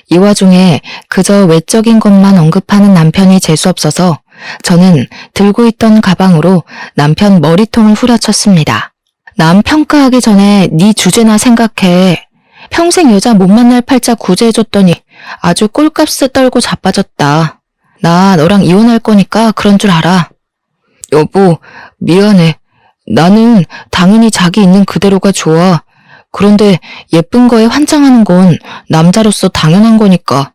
이 와중에 그저 외적인 것만 언급하는 남편이 재수없어서 저는 들고 있던 가방으로 남편 머리통을 후려쳤습니다. 남 평가하기 전에 네 주제나 생각해. 평생 여자 못 만날 팔자 구제해줬더니 아주 꼴값을 떨고 자빠졌다. 나 너랑 이혼할 거니까 그런 줄 알아. 여보, 미안해. 나는 당연히 자기 있는 그대로가 좋아. 그런데 예쁜 거에 환장하는 건 남자로서 당연한 거니까.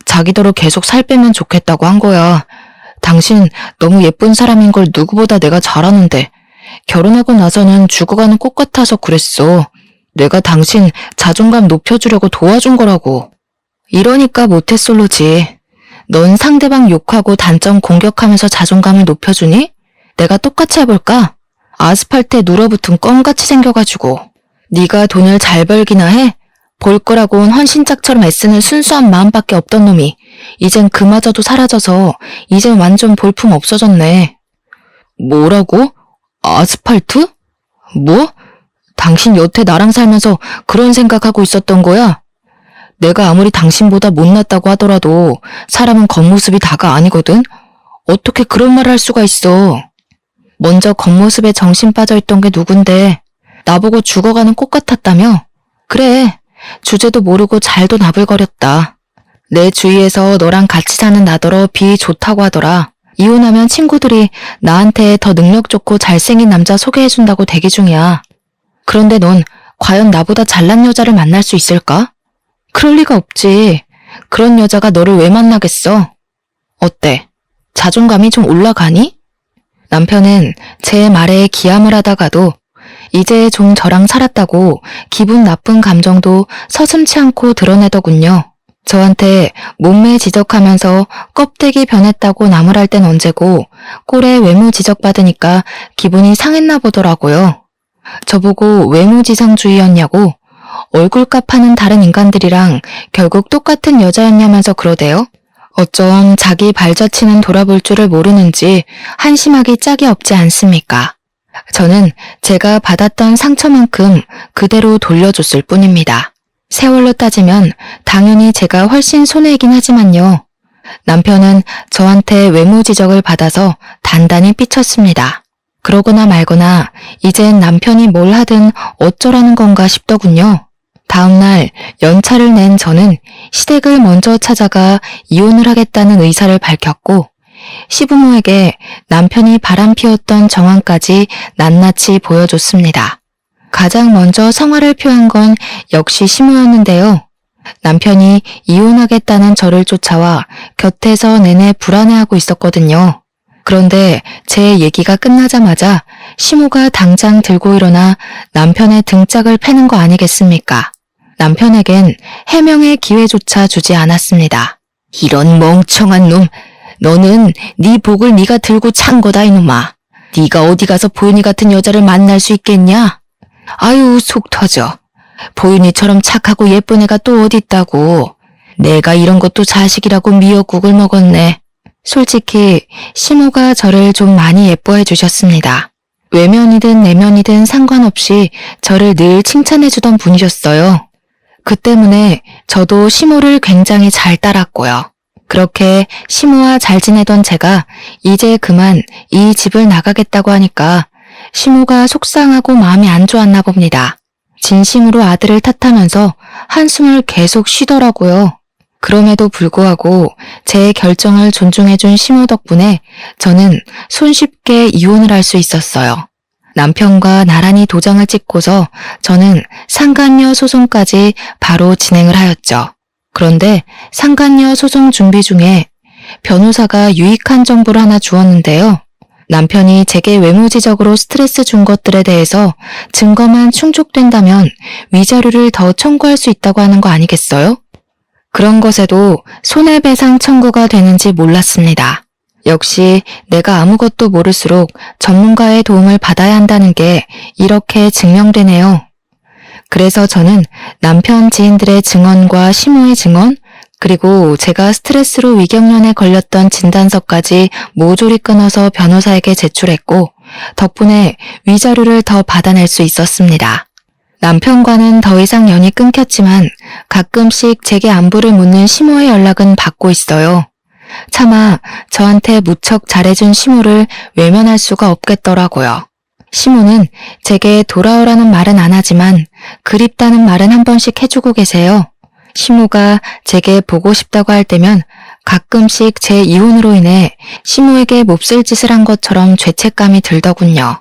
자기더러 계속 살 빼면 좋겠다고 한 거야. 당신 너무 예쁜 사람인 걸 누구보다 내가 잘 아는데 결혼하고 나서는 죽어가는 꽃 같아서 그랬어. 내가 당신 자존감 높여주려고 도와준 거라고. 이러니까 모태솔로지. 넌 상대방 욕하고 단점 공격하면서 자존감을 높여주니? 내가 똑같이 해볼까? 아스팔트에 눌어붙은 껌같이 생겨가지고. 네가 돈을 잘 벌기나 해? 볼 거라고는 헌신짝처럼 애쓰는 순수한 마음밖에 없던 놈이 이젠 그마저도 사라져서 이젠 완전 볼품 없어졌네. 뭐라고? 아스팔트? 뭐? 당신 여태 나랑 살면서 그런 생각하고 있었던 거야? 내가 아무리 당신보다 못났다고 하더라도 사람은 겉모습이 다가 아니거든? 어떻게 그런 말을 할 수가 있어? 먼저 겉모습에 정신 빠져있던 게 누군데 나보고 죽어가는 꽃 같았다며? 그래, 주제도 모르고 잘도 나불거렸다. 내 주위에서 너랑 같이 사는 나더러 비 좋다고 하더라. 이혼하면 친구들이 나한테 더 능력 좋고 잘생긴 남자 소개해준다고 대기 중이야. 그런데 넌 과연 나보다 잘난 여자를 만날 수 있을까? 그럴 리가 없지. 그런 여자가 너를 왜 만나겠어? 어때? 자존감이 좀 올라가니? 남편은 제 말에 기함을 하다가도 이제 좀 저랑 살았다고 기분 나쁜 감정도 서슴지 않고 드러내더군요. 저한테 몸매 지적하면서 껍데기 변했다고 나무랄 땐 언제고 꼴에 외모 지적받으니까 기분이 상했나 보더라고요. 저보고 외모지상주의였냐고 얼굴값 하는 다른 인간들이랑 결국 똑같은 여자였냐면서 그러대요. 어쩜 자기 발자취는 돌아볼 줄을 모르는지 한심하기 짝이 없지 않습니까? 저는 제가 받았던 상처만큼 그대로 돌려줬을 뿐입니다. 세월로 따지면 당연히 제가 훨씬 손해이긴 하지만요. 남편은 저한테 외모 지적을 받아서 단단히 삐쳤습니다. 그러거나 말거나 이젠 남편이 뭘 하든 어쩌라는 건가 싶더군요. 다음날 연차를 낸 저는 시댁을 먼저 찾아가 이혼을 하겠다는 의사를 밝혔고 시부모에게 남편이 바람피웠던 정황까지 낱낱이 보여줬습니다. 가장 먼저 성화를 표한 건 역시 시모였는데요. 남편이 이혼하겠다는 저를 쫓아와 곁에서 내내 불안해하고 있었거든요. 그런데 제 얘기가 끝나자마자 시모가 당장 들고 일어나 남편의 등짝을 패는 거 아니겠습니까? 남편에겐 해명의 기회조차 주지 않았습니다. 이런 멍청한 놈, 너는 네 복을 네가 들고 찬 거다 이놈아. 네가 어디 가서 보윤이 같은 여자를 만날 수 있겠냐? 아유 속 터져. 보윤이처럼 착하고 예쁜 애가 또 어디 있다고. 내가 이런 것도 자식이라고 미역국을 먹었네. 솔직히 시모가 저를 좀 많이 예뻐해 주셨습니다. 외면이든 내면이든 상관없이 저를 늘 칭찬해 주던 분이셨어요. 그 때문에 저도 시모를 굉장히 잘 따랐고요. 그렇게 시모와 잘 지내던 제가 이제 그만 이 집을 나가겠다고 하니까 시모가 속상하고 마음이 안 좋았나 봅니다. 진심으로 아들을 탓하면서 한숨을 계속 쉬더라고요. 그럼에도 불구하고 제 결정을 존중해준 시모 덕분에 저는 손쉽게 이혼을 할 수 있었어요. 남편과 나란히 도장을 찍고서 저는 상간녀 소송까지 바로 진행을 하였죠. 그런데 상간녀 소송 준비 중에 변호사가 유익한 정보를 하나 주었는데요. 남편이 제게 외모지적으로 스트레스 준 것들에 대해서 증거만 충족된다면 위자료를 더 청구할 수 있다고 하는 거 아니겠어요? 그런 것에도 손해배상 청구가 되는지 몰랐습니다. 역시 내가 아무것도 모를수록 전문가의 도움을 받아야 한다는 게 이렇게 증명되네요. 그래서 저는 남편 지인들의 증언과 시모의 증언, 그리고 제가 스트레스로 위경련에 걸렸던 진단서까지 모조리 끊어서 변호사에게 제출했고 덕분에 위자료를 더 받아낼 수 있었습니다. 남편과는 더 이상 연이 끊겼지만 가끔씩 제게 안부를 묻는 시모의 연락은 받고 있어요. 차마 저한테 무척 잘해준 시모를 외면할 수가 없겠더라고요. 시모는 제게 돌아오라는 말은 안 하지만 그립다는 말은 한 번씩 해주고 계세요. 시모가 제게 보고 싶다고 할 때면 가끔씩 제 이혼으로 인해 시모에게 몹쓸 짓을 한 것처럼 죄책감이 들더군요.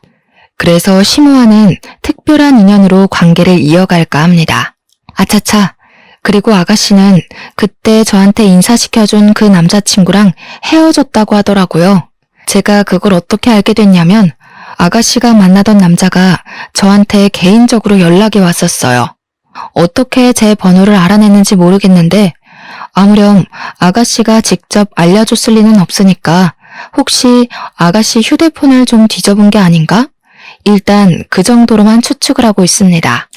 그래서 시모와는 특별한 인연으로 관계를 이어갈까 합니다. 아차차, 그리고 아가씨는 그때 저한테 인사시켜준 그 남자친구랑 헤어졌다고 하더라고요. 제가 그걸 어떻게 알게 됐냐면 아가씨가 만나던 남자가 저한테 개인적으로 연락이 왔었어요. 어떻게 제 번호를 알아냈는지 모르겠는데 아무렴 아가씨가 직접 알려줬을 리는 없으니까 혹시 아가씨 휴대폰을 좀 뒤져본 게 아닌가? 일단 그 정도로만 추측을 하고 있습니다.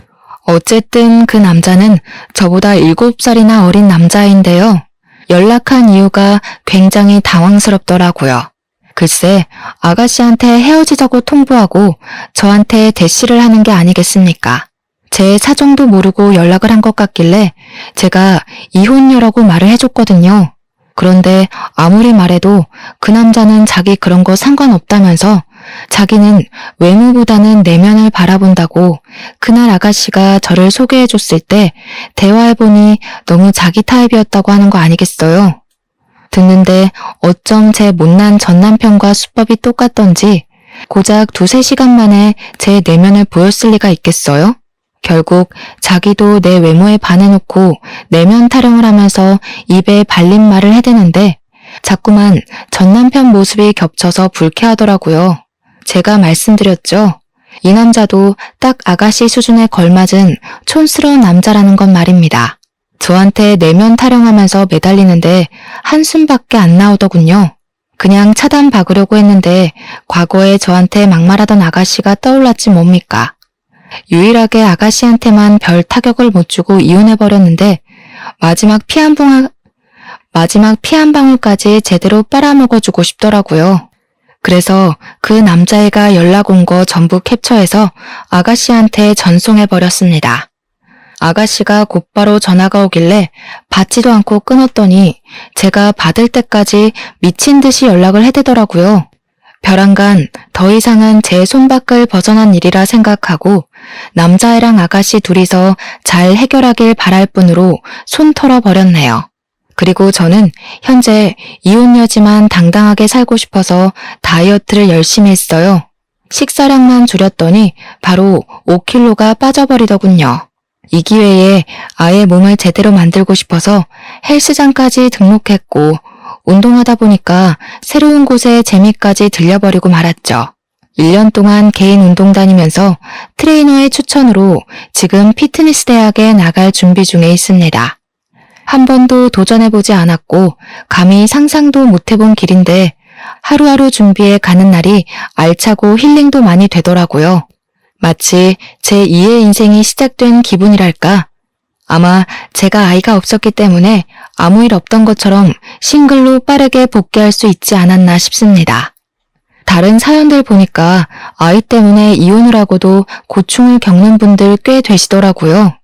어쨌든 그 남자는 저보다 7살이나 어린 남자인데요. 연락한 이유가 굉장히 당황스럽더라고요. 글쎄, 아가씨한테 헤어지자고 통보하고 저한테 대시를 하는 게 아니겠습니까? 제 사정도 모르고 연락을 한 것 같길래 제가 이혼녀라고 말을 해줬거든요. 그런데 아무리 말해도 그 남자는 자기 그런 거 상관없다면서 자기는 외모보다는 내면을 바라본다고 그날 아가씨가 저를 소개해줬을 때 대화해보니 너무 자기 타입이었다고 하는 거 아니겠어요? 듣는데 어쩜 제 못난 전남편과 수법이 똑같던지 고작 2-3시간 만에 제 내면을 보였을 리가 있겠어요? 결국 자기도 내 외모에 반해놓고 내면 타령을 하면서 입에 발린 말을 해대는데 자꾸만 전남편 모습이 겹쳐서 불쾌하더라고요. 제가 말씀드렸죠. 이 남자도 딱 아가씨 수준에 걸맞은 촌스러운 남자라는 건 말입니다. 저한테 내면 타령하면서 매달리는데 한숨밖에 안 나오더군요. 그냥 차단 박으려고 했는데 과거에 저한테 막말하던 아가씨가 떠올랐지 뭡니까. 유일하게 아가씨한테만 별 타격을 못 주고 이혼해버렸는데 마지막 피 한 방울까지 제대로 빨아먹어주고 싶더라고요. 그래서 그 남자애가 연락 온 거 전부 캡처해서 아가씨한테 전송해버렸습니다. 아가씨가 곧바로 전화가 오길래 받지도 않고 끊었더니 제가 받을 때까지 미친 듯이 연락을 해대더라고요. 벼랑간 더 이상은 제 손밖을 벗어난 일이라 생각하고 남자애랑 아가씨 둘이서 잘 해결하길 바랄 뿐으로 손 털어버렸네요. 그리고 저는 현재 이혼녀지만 당당하게 살고 싶어서 다이어트를 열심히 했어요. 식사량만 줄였더니 바로 5kg가 빠져버리더군요. 이 기회에 아예 몸을 제대로 만들고 싶어서 헬스장까지 등록했고 운동하다 보니까 새로운 곳에 재미까지 들려버리고 말았죠. 1년 동안 개인 운동 다니면서 트레이너의 추천으로 지금 피트니스 대학에 나갈 준비 중에 있습니다. 한 번도 도전해보지 않았고 감히 상상도 못해본 길인데 하루하루 준비해 가는 날이 알차고 힐링도 많이 되더라고요. 마치 제2의 인생이 시작된 기분이랄까. 아마 제가 아이가 없었기 때문에 아무 일 없던 것처럼 싱글로 빠르게 복귀할 수 있지 않았나 싶습니다. 다른 사연들 보니까 아이 때문에 이혼을 하고도 고충을 겪는 분들 꽤 되시더라고요.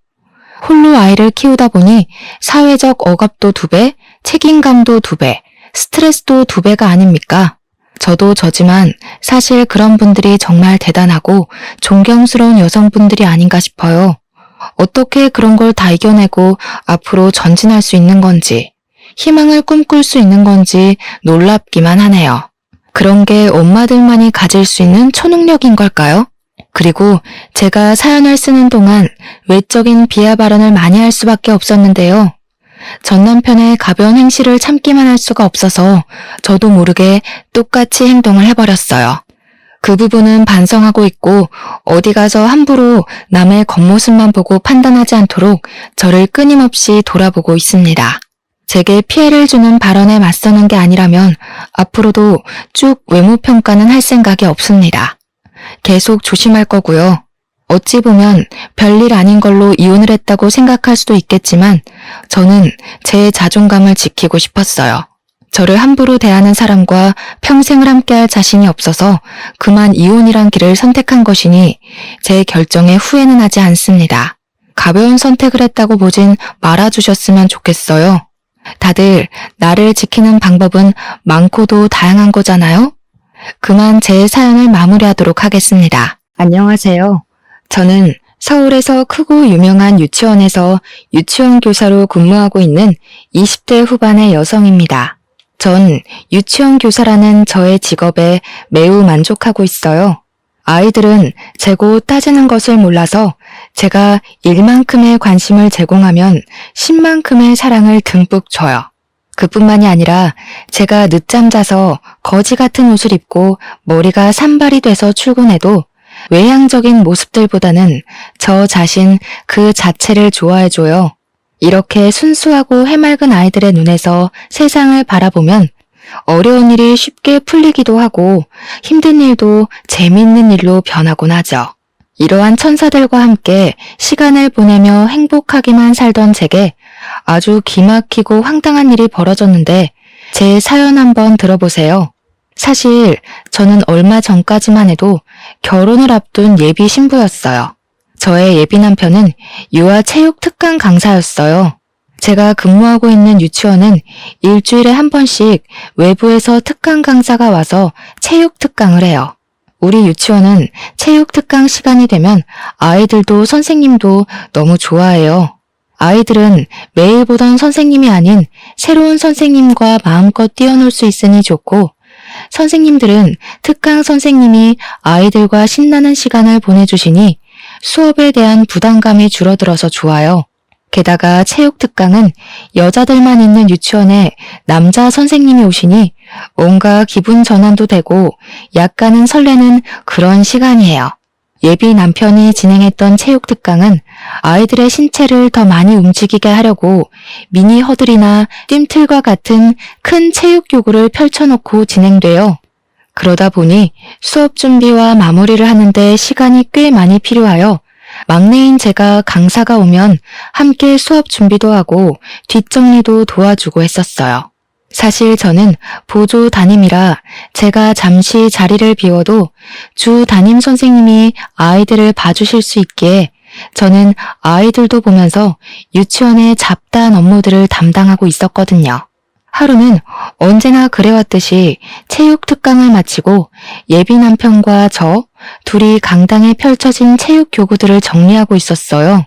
홀로 아이를 키우다 보니 사회적 억압도 2배, 책임감도 2배, 스트레스도 2배가 아닙니까? 저도 저지만 사실 그런 분들이 정말 대단하고 존경스러운 여성분들이 아닌가 싶어요. 어떻게 그런 걸 다 이겨내고 앞으로 전진할 수 있는 건지, 희망을 꿈꿀 수 있는 건지 놀랍기만 하네요. 그런 게 엄마들만이 가질 수 있는 초능력인 걸까요? 그리고 제가 사연을 쓰는 동안 외적인 비하 발언을 많이 할 수밖에 없었는데요. 전 남편의 가벼운 행실을 참기만 할 수가 없어서 저도 모르게 똑같이 행동을 해버렸어요. 그 부분은 반성하고 있고 어디 가서 함부로 남의 겉모습만 보고 판단하지 않도록 저를 끊임없이 돌아보고 있습니다. 제게 피해를 주는 발언에 맞서는 게 아니라면 앞으로도 쭉 외모 평가는 할 생각이 없습니다. 계속 조심할 거고요. 어찌 보면 별일 아닌 걸로 이혼을 했다고 생각할 수도 있겠지만 저는 제 자존감을 지키고 싶었어요. 저를 함부로 대하는 사람과 평생을 함께할 자신이 없어서 그만 이혼이란 길을 선택한 것이니 제 결정에 후회는 하지 않습니다. 가벼운 선택을 했다고 보진 말아주셨으면 좋겠어요. 다들 나를 지키는 방법은 많고도 다양한 거잖아요? 그만 제 사연을 마무리하도록 하겠습니다. 안녕하세요. 저는 서울에서 크고 유명한 유치원에서 유치원 교사로 근무하고 있는 20대 후반의 여성입니다. 전 유치원 교사라는 저의 직업에 매우 만족하고 있어요. 아이들은 재고 따지는 것을 몰라서 제가 1만큼의 관심을 제공하면 10만큼의 사랑을 듬뿍 줘요. 그뿐만이 아니라 제가 늦잠 자서 거지 같은 옷을 입고 머리가 산발이 돼서 출근해도 외향적인 모습들보다는 저 자신 그 자체를 좋아해줘요. 이렇게 순수하고 해맑은 아이들의 눈에서 세상을 바라보면 어려운 일이 쉽게 풀리기도 하고 힘든 일도 재미있는 일로 변하곤 하죠. 이러한 천사들과 함께 시간을 보내며 행복하기만 살던 제게 아주 기막히고 황당한 일이 벌어졌는데 제 사연 한번 들어보세요. 사실 저는 얼마 전까지만 해도 결혼을 앞둔 예비 신부였어요. 저의 예비 남편은 유아 체육 특강 강사였어요. 제가 근무하고 있는 유치원은 일주일에 한 번씩 외부에서 특강 강사가 와서 체육 특강을 해요. 우리 유치원은 체육 특강 시간이 되면 아이들도 선생님도 너무 좋아해요. 아이들은 매일 보던 선생님이 아닌 새로운 선생님과 마음껏 뛰어놀 수 있으니 좋고, 선생님들은 특강 선생님이 아이들과 신나는 시간을 보내주시니 수업에 대한 부담감이 줄어들어서 좋아요. 게다가 체육 특강은 여자들만 있는 유치원에 남자 선생님이 오시니 뭔가 기분 전환도 되고 약간은 설레는 그런 시간이에요. 예비 남편이 진행했던 체육 특강은 아이들의 신체를 더 많이 움직이게 하려고 미니 허들이나 뜀틀과 같은 큰 체육 교구를 펼쳐놓고 진행돼요. 그러다 보니 수업 준비와 마무리를 하는데 시간이 꽤 많이 필요하여 막내인 제가 강사가 오면 함께 수업 준비도 하고 뒷정리도 도와주고 했었어요. 사실 저는 보조 담임이라 제가 잠시 자리를 비워도 주 담임 선생님이 아이들을 봐주실 수 있기에 저는 아이들도 보면서 유치원의 잡다한 업무들을 담당하고 있었거든요. 하루는 언제나 그래왔듯이 체육 특강을 마치고 예비 남편과 저 둘이 강당에 펼쳐진 체육 교구들을 정리하고 있었어요.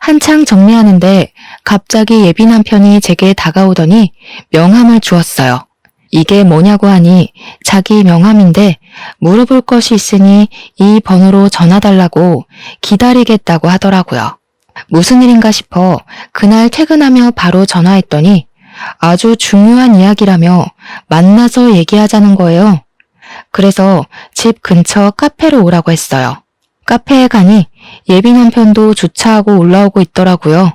한창 정리하는데 갑자기 예비 남편이 제게 다가오더니 명함을 주었어요. 이게 뭐냐고 하니 자기 명함인데 물어볼 것이 있으니 이 번호로 전화달라고 기다리겠다고 하더라고요. 무슨 일인가 싶어 그날 퇴근하며 바로 전화했더니 아주 중요한 이야기라며 만나서 얘기하자는 거예요. 그래서 집 근처 카페로 오라고 했어요. 카페에 가니 예비 남편도 주차하고 올라오고 있더라고요.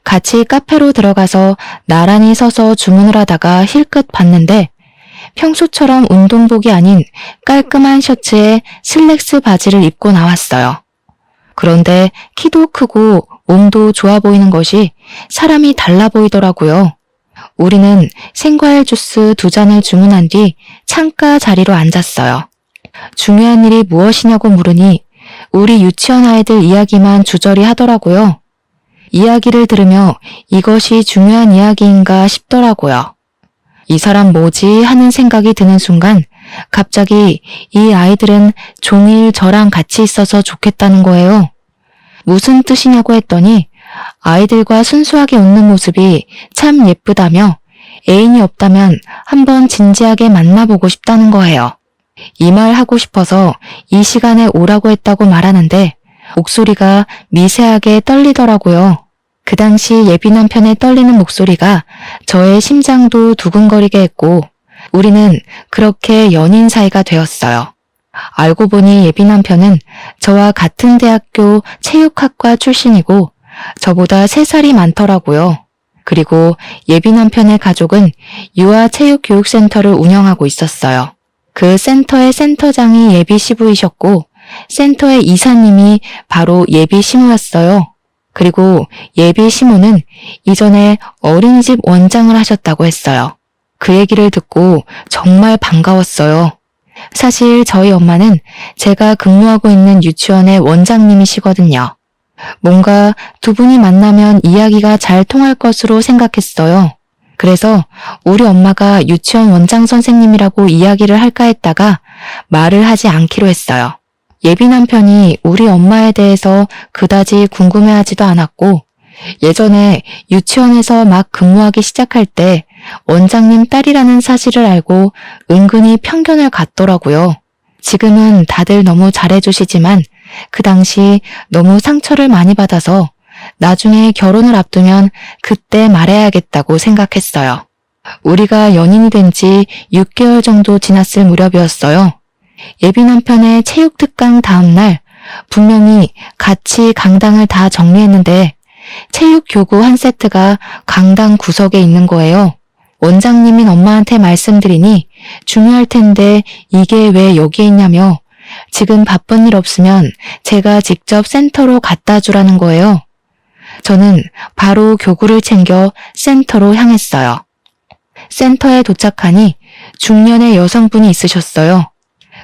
같이 카페로 들어가서 나란히 서서 주문을 하다가 힐끗 봤는데 평소처럼 운동복이 아닌 깔끔한 셔츠에 슬랙스 바지를 입고 나왔어요. 그런데 키도 크고 몸도 좋아 보이는 것이 사람이 달라 보이더라고요. 우리는 생과일 주스 2잔을 주문한 뒤 창가 자리로 앉았어요. 중요한 일이 무엇이냐고 물으니 우리 유치원 아이들 이야기만 주저리 하더라고요. 이야기를 들으며 이것이 중요한 이야기인가 싶더라고요. 이 사람 뭐지 하는 생각이 드는 순간 갑자기 이 아이들은 종일 저랑 같이 있어서 좋겠다는 거예요. 무슨 뜻이냐고 했더니 아이들과 순수하게 웃는 모습이 참 예쁘다며 애인이 없다면 한번 진지하게 만나보고 싶다는 거예요. 이 말 하고 싶어서 이 시간에 오라고 했다고 말하는데 목소리가 미세하게 떨리더라고요. 그 당시 예비 남편의 떨리는 목소리가 저의 심장도 두근거리게 했고 우리는 그렇게 연인 사이가 되었어요. 알고 보니 예비 남편은 저와 같은 대학교 체육학과 출신이고 저보다 3살이 많더라고요. 그리고 예비 남편의 가족은 유아체육교육센터를 운영하고 있었어요. 그 센터의 센터장이 예비 시부이셨고 센터의 이사님이 바로 예비 시모였어요. 그리고 예비 시모는 이전에 어린이집 원장을 하셨다고 했어요. 그 얘기를 듣고 정말 반가웠어요. 사실 저희 엄마는 제가 근무하고 있는 유치원의 원장님이시거든요. 뭔가 두 분이 만나면 이야기가 잘 통할 것으로 생각했어요. 그래서 우리 엄마가 유치원 원장 선생님이라고 이야기를 할까 했다가 말을 하지 않기로 했어요. 예비 남편이 우리 엄마에 대해서 그다지 궁금해하지도 않았고 예전에 유치원에서 막 근무하기 시작할 때 원장님 딸이라는 사실을 알고 은근히 편견을 갖더라고요. 지금은 다들 너무 잘해주시지만 그 당시 너무 상처를 많이 받아서 나중에 결혼을 앞두면 그때 말해야겠다고 생각했어요. 우리가 연인이 된 지 6개월 정도 지났을 무렵이었어요. 예비 남편의 체육 특강 다음 날 분명히 같이 강당을 다 정리했는데 체육 교구 한 세트가 강당 구석에 있는 거예요. 원장님인 엄마한테 말씀드리니 중요할 텐데 이게 왜 여기에 있냐며 지금 바쁜 일 없으면 제가 직접 센터로 갖다 주라는 거예요. 저는 바로 교구를 챙겨 센터로 향했어요. 센터에 도착하니 중년의 여성분이 있으셨어요.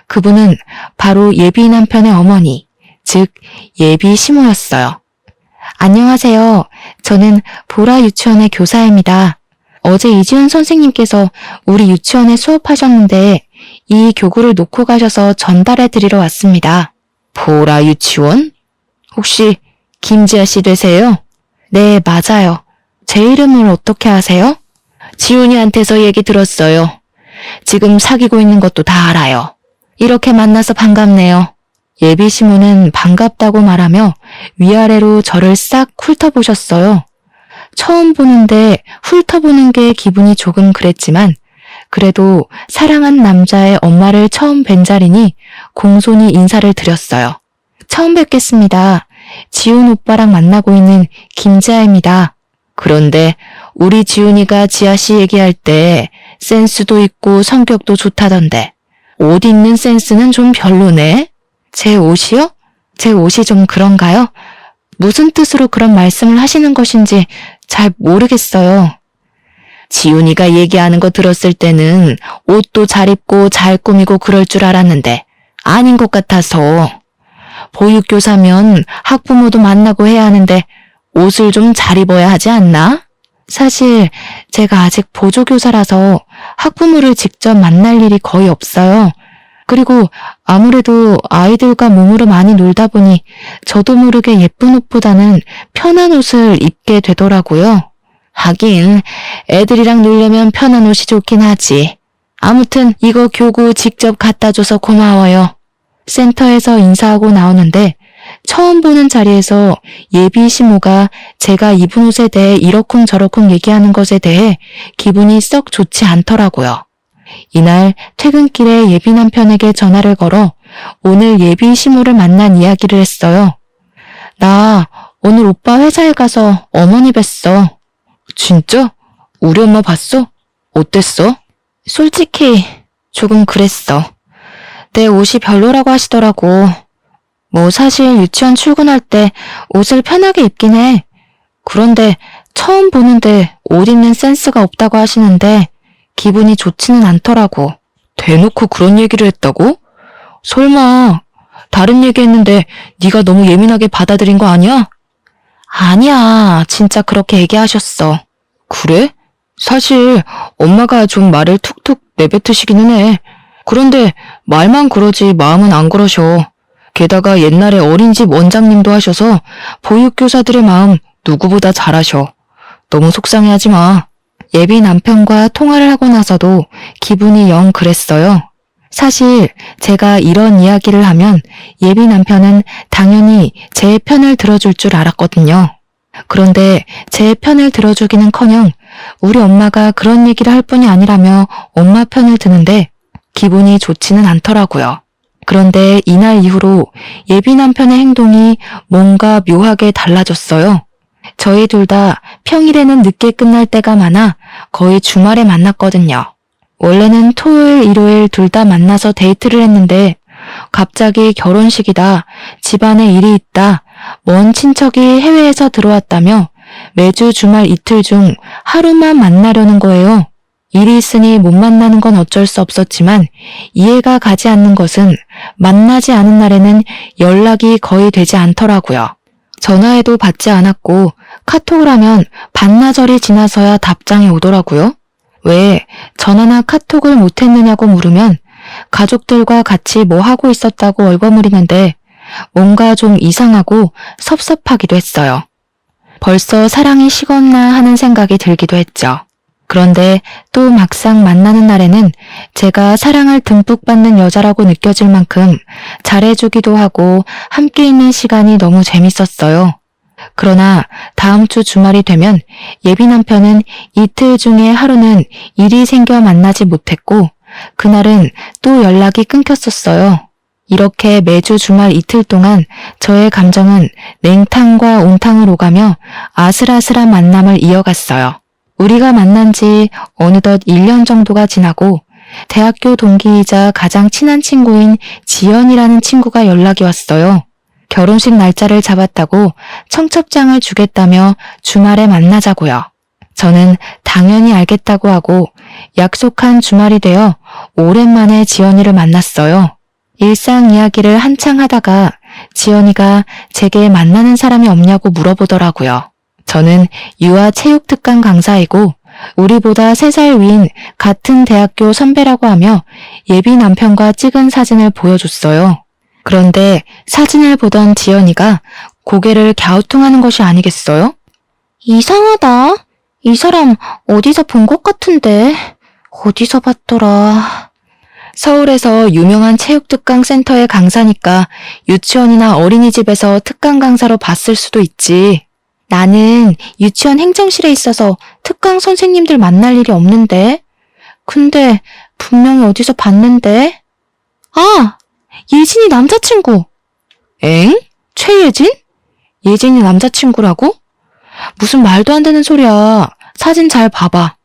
그분은 바로 예비 남편의 어머니, 즉 예비 시모였어요. 안녕하세요. 저는 보라 유치원의 교사입니다. 어제 이지훈 선생님께서 우리 유치원에 수업하셨는데 이 교구를 놓고 가셔서 전달해 드리러 왔습니다. 보라 유치원? 혹시 김지아 씨 되세요? 네, 맞아요. 제 이름을 어떻게 아세요? 지훈이한테서 얘기 들었어요. 지금 사귀고 있는 것도 다 알아요. 이렇게 만나서 반갑네요. 예비 시모는 반갑다고 말하며 위아래로 저를 싹 훑어보셨어요. 처음 보는데 훑어보는 게 기분이 조금 그랬지만 그래도 사랑한 남자의 엄마를 처음 뵌 자리니 공손히 인사를 드렸어요. 처음 뵙겠습니다. 지훈 오빠랑 만나고 있는 김지아입니다. 그런데 우리 지훈이가 지아씨 얘기할 때 센스도 있고 성격도 좋다던데 옷 입는 센스는 좀 별로네? 제 옷이요? 제 옷이 좀 그런가요? 무슨 뜻으로 그런 말씀을 하시는 것인지 잘 모르겠어요. 지훈이가 얘기하는 거 들었을 때는 옷도 잘 입고 잘 꾸미고 그럴 줄 알았는데 아닌 것 같아서. 보육교사면 학부모도 만나고 해야 하는데 옷을 좀 잘 입어야 하지 않나? 사실 제가 아직 보조교사라서 학부모를 직접 만날 일이 거의 없어요. 그리고 아무래도 아이들과 몸으로 많이 놀다 보니 저도 모르게 예쁜 옷보다는 편한 옷을 입게 되더라고요. 하긴 애들이랑 놀려면 편한 옷이 좋긴 하지. 아무튼 이거 교구 직접 갖다 줘서 고마워요. 센터에서 인사하고 나오는데 처음 보는 자리에서 예비 시모가 제가 입은 옷에 대해 이러쿵저러쿵 얘기하는 것에 대해 기분이 썩 좋지 않더라고요. 이날 퇴근길에 예비 남편에게 전화를 걸어 오늘 예비 시모를 만난 이야기를 했어요. 나 오늘 오빠 회사에 가서 어머니 뵀어. 진짜? 우리 엄마 봤어? 어땠어? 솔직히 조금 그랬어. 내 옷이 별로라고 하시더라고. 뭐 사실 유치원 출근할 때 옷을 편하게 입긴 해. 그런데 처음 보는데 옷 입는 센스가 없다고 하시는데 기분이 좋지는 않더라고. 대놓고 그런 얘기를 했다고? 설마 다른 얘기했는데 네가 너무 예민하게 받아들인 거 아니야? 아니야, 진짜 그렇게 얘기하셨어. 그래? 사실 엄마가 좀 말을 툭툭 내뱉으시기는 해. 그런데 말만 그러지 마음은 안 그러셔. 게다가 옛날에 어린이집 원장님도 하셔서 보육교사들의 마음 누구보다 잘 아셔. 너무 속상해하지 마. 예비 남편과 통화를 하고 나서도 기분이 영 그랬어요. 사실 제가 이런 이야기를 하면 예비 남편은 당연히 제 편을 들어줄 줄 알았거든요. 그런데 제 편을 들어주기는커녕 우리 엄마가 그런 얘기를 할 뿐이 아니라며 엄마 편을 드는데 기분이 좋지는 않더라고요. 그런데 이날 이후로 예비 남편의 행동이 뭔가 묘하게 달라졌어요. 저희 둘 다 평일에는 늦게 끝날 때가 많아 거의 주말에 만났거든요. 원래는 토요일, 일요일 둘 다 만나서 데이트를 했는데 갑자기 결혼식이다, 집안에 일이 있다, 먼 친척이 해외에서 들어왔다며 매주 주말 이틀 중 하루만 만나려는 거예요. 일이 있으니 못 만나는 건 어쩔 수 없었지만 이해가 가지 않는 것은 만나지 않은 날에는 연락이 거의 되지 않더라고요. 전화해도 받지 않았고 카톡을 하면 반나절이 지나서야 답장이 오더라고요. 왜 전화나 카톡을 못했느냐고 물으면 가족들과 같이 뭐 하고 있었다고 얼버무리는데 뭔가 좀 이상하고 섭섭하기도 했어요. 벌써 사랑이 식었나 하는 생각이 들기도 했죠. 그런데 또 막상 만나는 날에는 제가 사랑을 듬뿍 받는 여자라고 느껴질 만큼 잘해주기도 하고 함께 있는 시간이 너무 재밌었어요. 그러나 다음 주 주말이 되면 예비 남편은 이틀 중에 하루는 일이 생겨 만나지 못했고 그날은 또 연락이 끊겼었어요. 이렇게 매주 주말 이틀 동안 저의 감정은 냉탕과 온탕을 오가며 아슬아슬한 만남을 이어갔어요. 우리가 만난 지 어느덧 1년 정도가 지나고 대학교 동기이자 가장 친한 친구인 지연이라는 친구가 연락이 왔어요. 결혼식 날짜를 잡았다고 청첩장을 주겠다며 주말에 만나자고요. 저는 당연히 알겠다고 하고 약속한 주말이 되어 오랜만에 지연이를 만났어요. 일상 이야기를 한창 하다가 지연이가 제게 만나는 사람이 없냐고 물어보더라고요. 저는 유아 체육특강 강사이고 우리보다 3살 위인 같은 대학교 선배라고 하며 예비 남편과 찍은 사진을 보여줬어요. 그런데 사진을 보던 지연이가 고개를 갸우뚱하는 것이 아니겠어요? 이상하다. 이 사람 어디서 본 것 같은데. 어디서 봤더라. 서울에서 유명한 체육특강 센터의 강사니까 유치원이나 어린이집에서 특강 강사로 봤을 수도 있지. 나는 유치원 행정실에 있어서 특강 선생님들 만날 일이 없는데. 근데 분명히 어디서 봤는데. 아! 예진이 남자친구. 엥? 최예진? 예진이 남자친구라고? 무슨 말도 안 되는 소리야. 사진 잘 봐봐.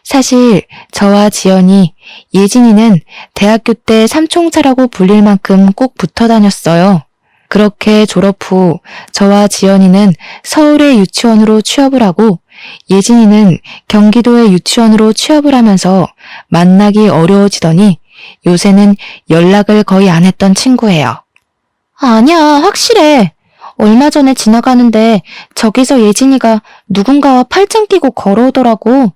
사실 저와 지연이 예진이는 대학교 때 삼총사라고 불릴 만큼 꼭 붙어 다녔어요. 그렇게 졸업 후 저와 지연이는 서울의 유치원으로 취업을 하고 예진이는 경기도의 유치원으로 취업을 하면서 만나기 어려워지더니 요새는 연락을 거의 안 했던 친구예요. 아니야, 확실해. 얼마 전에 지나가는데 저기서 예진이가 누군가와 팔짱 끼고 걸어오더라고.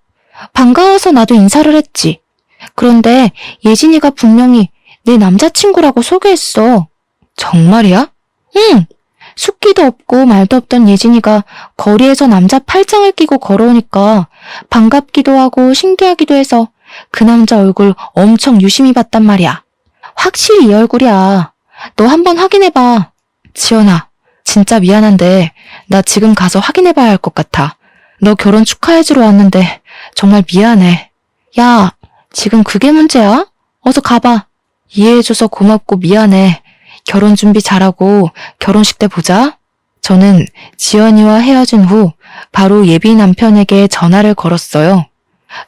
반가워서 나도 인사를 했지. 그런데 예진이가 분명히 내 남자친구라고 소개했어. 정말이야? 응. 숫기도 없고 말도 없던 예진이가 거리에서 남자 팔짱을 끼고 걸어오니까 반갑기도 하고 신기하기도 해서 그 남자 얼굴 엄청 유심히 봤단 말이야. 확실히 이 얼굴이야. 너 한번 확인해봐. 지연아, 진짜 미안한데 나 지금 가서 확인해봐야 할 것 같아. 너 결혼 축하해주러 왔는데 정말 미안해. 야, 지금 그게 문제야? 어서 가봐. 이해해줘서 고맙고 미안해. 결혼 준비 잘하고 결혼식 때 보자. 저는 지연이와 헤어진 후 바로 예비 남편에게 전화를 걸었어요.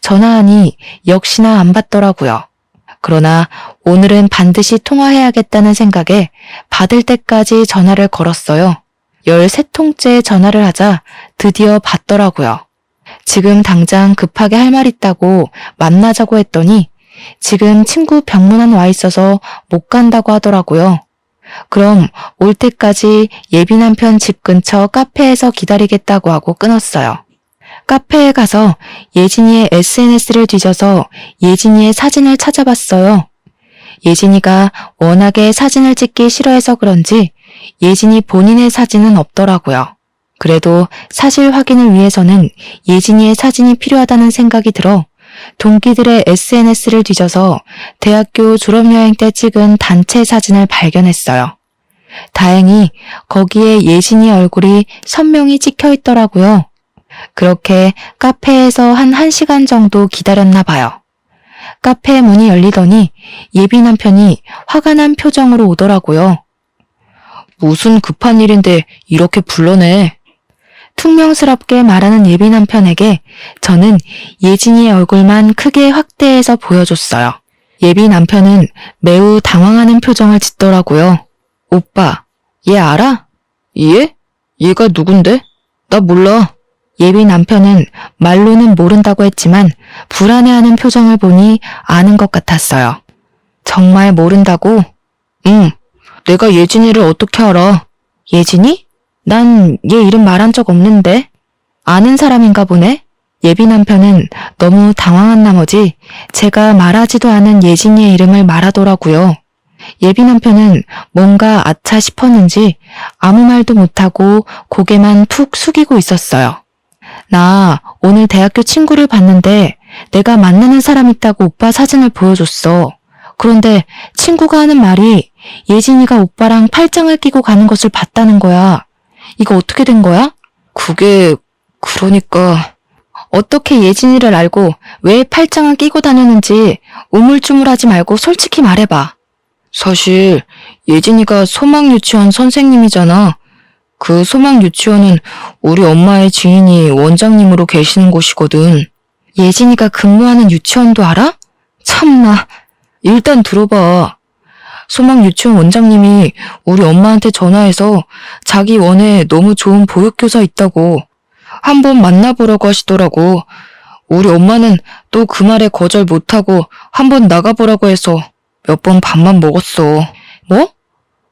전화하니 역시나 안 받더라고요. 그러나 오늘은 반드시 통화해야겠다는 생각에 받을 때까지 전화를 걸었어요. 13통째 전화를 하자 드디어 받더라고요. 지금 당장 급하게 할 말 있다고 만나자고 했더니 지금 친구 병문안 와 있어서 못 간다고 하더라고요. 그럼 올 때까지 예비 남편 집 근처 카페에서 기다리겠다고 하고 끊었어요. 카페에 가서 예진이의 SNS를 뒤져서 예진이의 사진을 찾아봤어요. 예진이가 워낙에 사진을 찍기 싫어해서 그런지 예진이 본인의 사진은 없더라고요. 그래도 사실 확인을 위해서는 예진이의 사진이 필요하다는 생각이 들어 동기들의 SNS를 뒤져서 대학교 졸업여행 때 찍은 단체 사진을 발견했어요. 다행히 거기에 예진이 얼굴이 선명히 찍혀 있더라고요. 그렇게 카페에서 한 1시간 정도 기다렸나 봐요. 카페 문이 열리더니 예비 남편이 화가 난 표정으로 오더라고요. 무슨 급한 일인데 이렇게 불러내? 퉁명스럽게 말하는 예비 남편에게 저는 예진이의 얼굴만 크게 확대해서 보여줬어요. 예비 남편은 매우 당황하는 표정을 짓더라고요. 오빠, 얘 알아? 얘? 얘가 누군데? 나 몰라. 예비 남편은 말로는 모른다고 했지만 불안해하는 표정을 보니 아는 것 같았어요. 정말 모른다고? 응. 내가 예진이를 어떻게 알아? 예진이? 난 얘 이름 말한 적 없는데. 아는 사람인가 보네? 예비 남편은 너무 당황한 나머지 제가 말하지도 않은 예진이의 이름을 말하더라고요. 예비 남편은 뭔가 아차 싶었는지 아무 말도 못하고 고개만 푹 숙이고 있었어요. 나 오늘 대학교 친구를 봤는데 내가 만나는 사람 있다고 오빠 사진을 보여줬어. 그런데 친구가 하는 말이 예진이가 오빠랑 팔짱을 끼고 가는 것을 봤다는 거야. 이거 어떻게 된 거야? 그러니까 어떻게 예진이를 알고 왜 팔짱을 끼고 다녔는지 우물쭈물하지 말고 솔직히 말해봐. 사실 예진이가 소망유치원 선생님이잖아. 그 소망유치원은 우리 엄마의 지인이 원장님으로 계시는 곳이거든. 예진이가 근무하는 유치원도 알아? 참나. 일단 들어봐. 소망유치원 원장님이 우리 엄마한테 전화해서 자기 원에 너무 좋은 보육교사 있다고 한번 만나보라고 하시더라고. 우리 엄마는 또 그 말에 거절 못하고 한번 나가보라고 해서 몇 번 밥만 먹었어. 뭐?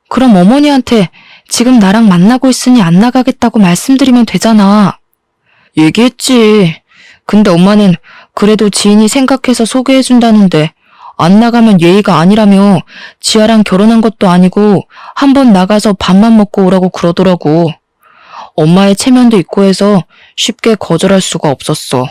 그럼 어머니한테 지금 나랑 만나고 있으니 안 나가겠다고 말씀드리면 되잖아. 얘기했지. 근데 엄마는 그래도 지인이 생각해서 소개해준다는데 안 나가면 예의가 아니라며 지아랑 결혼한 것도 아니고 한번 나가서 밥만 먹고 오라고 그러더라고. 엄마의 체면도 있고 해서 쉽게 거절할 수가 없었어.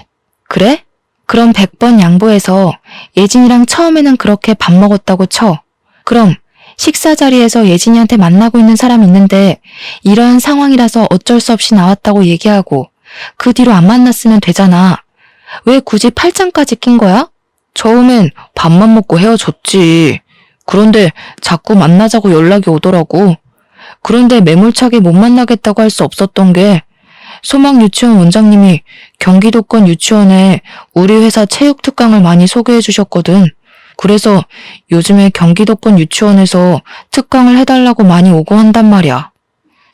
그래? 그럼 100번 양보해서 예진이랑 처음에는 그렇게 밥 먹었다고 쳐. 그럼 식사 자리에서 예진이한테 만나고 있는 사람 있는데 이러한 상황이라서 어쩔 수 없이 나왔다고 얘기하고 그 뒤로 안 만났으면 되잖아. 왜 굳이 팔짱까지 낀 거야? 처음엔 밥만 먹고 헤어졌지. 그런데 자꾸 만나자고 연락이 오더라고. 그런데 매몰차게 못 만나겠다고 할 수 없었던 게 소망유치원 원장님이 경기도권 유치원에 우리 회사 체육 특강을 많이 소개해 주셨거든. 그래서 요즘에 경기도권 유치원에서 특강을 해달라고 많이 오고 한단 말이야.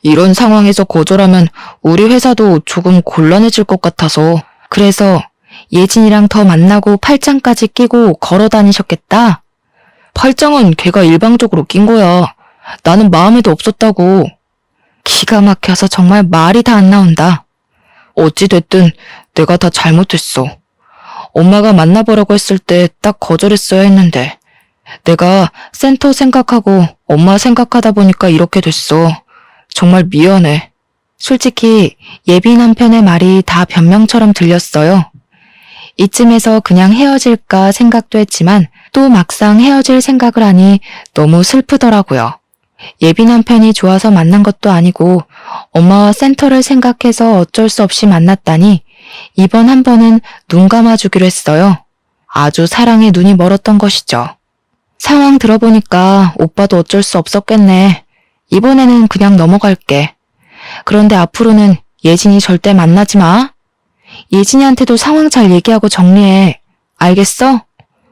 이런 상황에서 거절하면 우리 회사도 조금 곤란해질 것 같아서 그래서 예진이랑 더 만나고 팔짱까지 끼고 걸어 다니셨겠다? 팔짱은 걔가 일방적으로 낀 거야. 나는 마음에도 없었다고. 기가 막혀서 정말 말이 다 안 나온다. 어찌됐든 내가 다 잘못했어. 엄마가 만나보라고 했을 때 딱 거절했어야 했는데 내가 센터 생각하고 엄마 생각하다 보니까 이렇게 됐어. 정말 미안해. 솔직히 예비 남편의 말이 다 변명처럼 들렸어요. 이쯤에서 그냥 헤어질까 생각도 했지만 또 막상 헤어질 생각을 하니 너무 슬프더라고요. 예비 남편이 좋아서 만난 것도 아니고 엄마와 센터를 생각해서 어쩔 수 없이 만났다니 이번 한 번은 눈 감아주기로 했어요. 아주 사랑에 눈이 멀었던 것이죠. 상황 들어보니까 오빠도 어쩔 수 없었겠네. 이번에는 그냥 넘어갈게. 그런데 앞으로는 예진이 절대 만나지 마. 예진이한테도 상황 잘 얘기하고 정리해. 알겠어?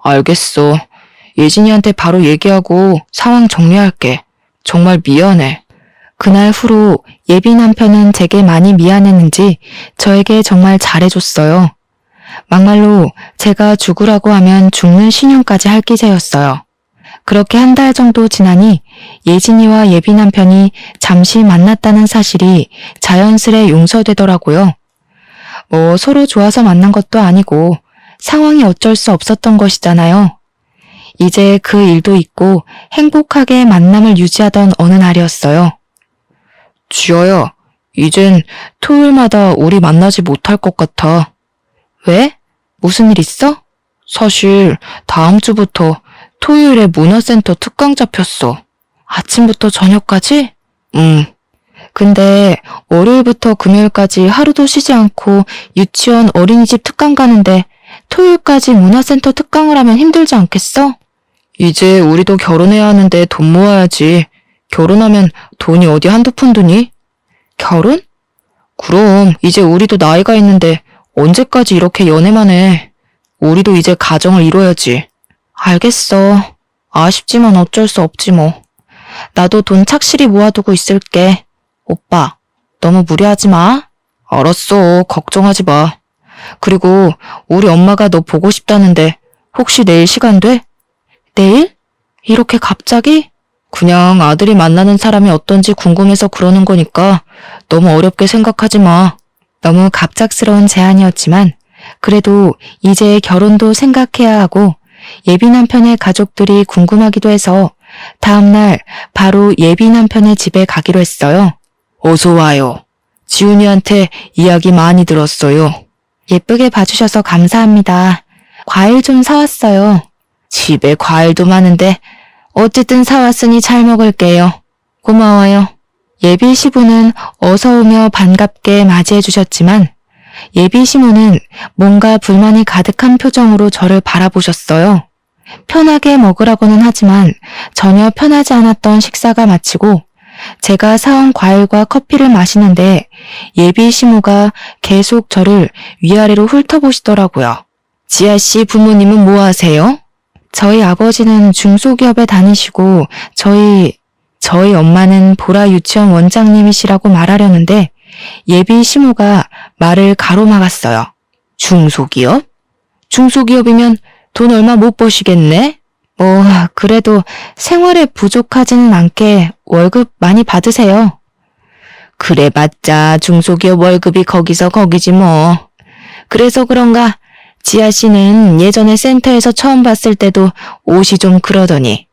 알겠어. 예진이한테 바로 얘기하고 상황 정리할게. 정말 미안해. 그날 후로 예비 남편은 제게 많이 미안했는지 저에게 정말 잘해줬어요. 막말로 제가 죽으라고 하면 죽는 신용까지 할 기세였어요. 그렇게 한 달 정도 지나니 예진이와 예비 남편이 잠시 만났다는 사실이 자연스레 용서되더라고요. 뭐 서로 좋아서 만난 것도 아니고 상황이 어쩔 수 없었던 것이잖아요. 이제 그 일도 잊고 행복하게 만남을 유지하던 어느 날이었어요. 지아야, 이젠 토요일마다 우리 만나지 못할 것 같아. 왜? 무슨 일 있어? 사실 다음 주부터 토요일에 문화센터 특강 잡혔어. 아침부터 저녁까지? 근데 월요일부터 금요일까지 하루도 쉬지 않고 유치원 어린이집 특강 가는데 토요일까지 문화센터 특강을 하면 힘들지 않겠어? 이제 우리도 결혼해야 하는데 돈 모아야지. 결혼하면 돈이 어디 한두 푼 드니? 결혼? 그럼 이제 우리도 나이가 있는데 언제까지 이렇게 연애만 해. 우리도 이제 가정을 이뤄야지. 알겠어. 아쉽지만 어쩔 수 없지 뭐. 나도 돈 착실히 모아두고 있을게. 오빠, 너무 무리하지 마. 알았어. 걱정하지 마. 그리고 우리 엄마가 너 보고 싶다는데 혹시 내일 시간 돼? 내일? 이렇게 갑자기? 그냥 아들이 만나는 사람이 어떤지 궁금해서 그러는 거니까 너무 어렵게 생각하지 마. 너무 갑작스러운 제안이었지만 그래도 이제 결혼도 생각해야 하고 예비 남편의 가족들이 궁금하기도 해서 다음날 바로 예비 남편의 집에 가기로 했어요. 어서 와요. 지훈이한테 이야기 많이 들었어요. 예쁘게 봐주셔서 감사합니다. 과일 좀 사왔어요. 집에 과일도 많은데 어쨌든 사왔으니 잘 먹을게요. 고마워요. 예비 시부는 어서 오며 반갑게 맞이해 주셨지만 예비 시모는 뭔가 불만이 가득한 표정으로 저를 바라보셨어요. 편하게 먹으라고는 하지만 전혀 편하지 않았던 식사가 마치고 제가 사온 과일과 커피를 마시는데 예비 시모가 계속 저를 위아래로 훑어보시더라고요. 지아씨 부모님은 뭐 하세요? 저희 아버지는 중소기업에 다니시고 저희 엄마는 보라 유치원 원장님이시라고 말하려는데 예비 시모가 말을 가로막았어요. 중소기업? 중소기업이면 돈 얼마 못 버시겠네? 그래도 생활에 부족하지는 않게 월급 많이 받으세요. 그래봤자 중소기업 월급이 거기서 거기지 뭐. 그래서 그런가 지아씨는 예전에 센터에서 처음 봤을 때도 옷이 좀 그러더니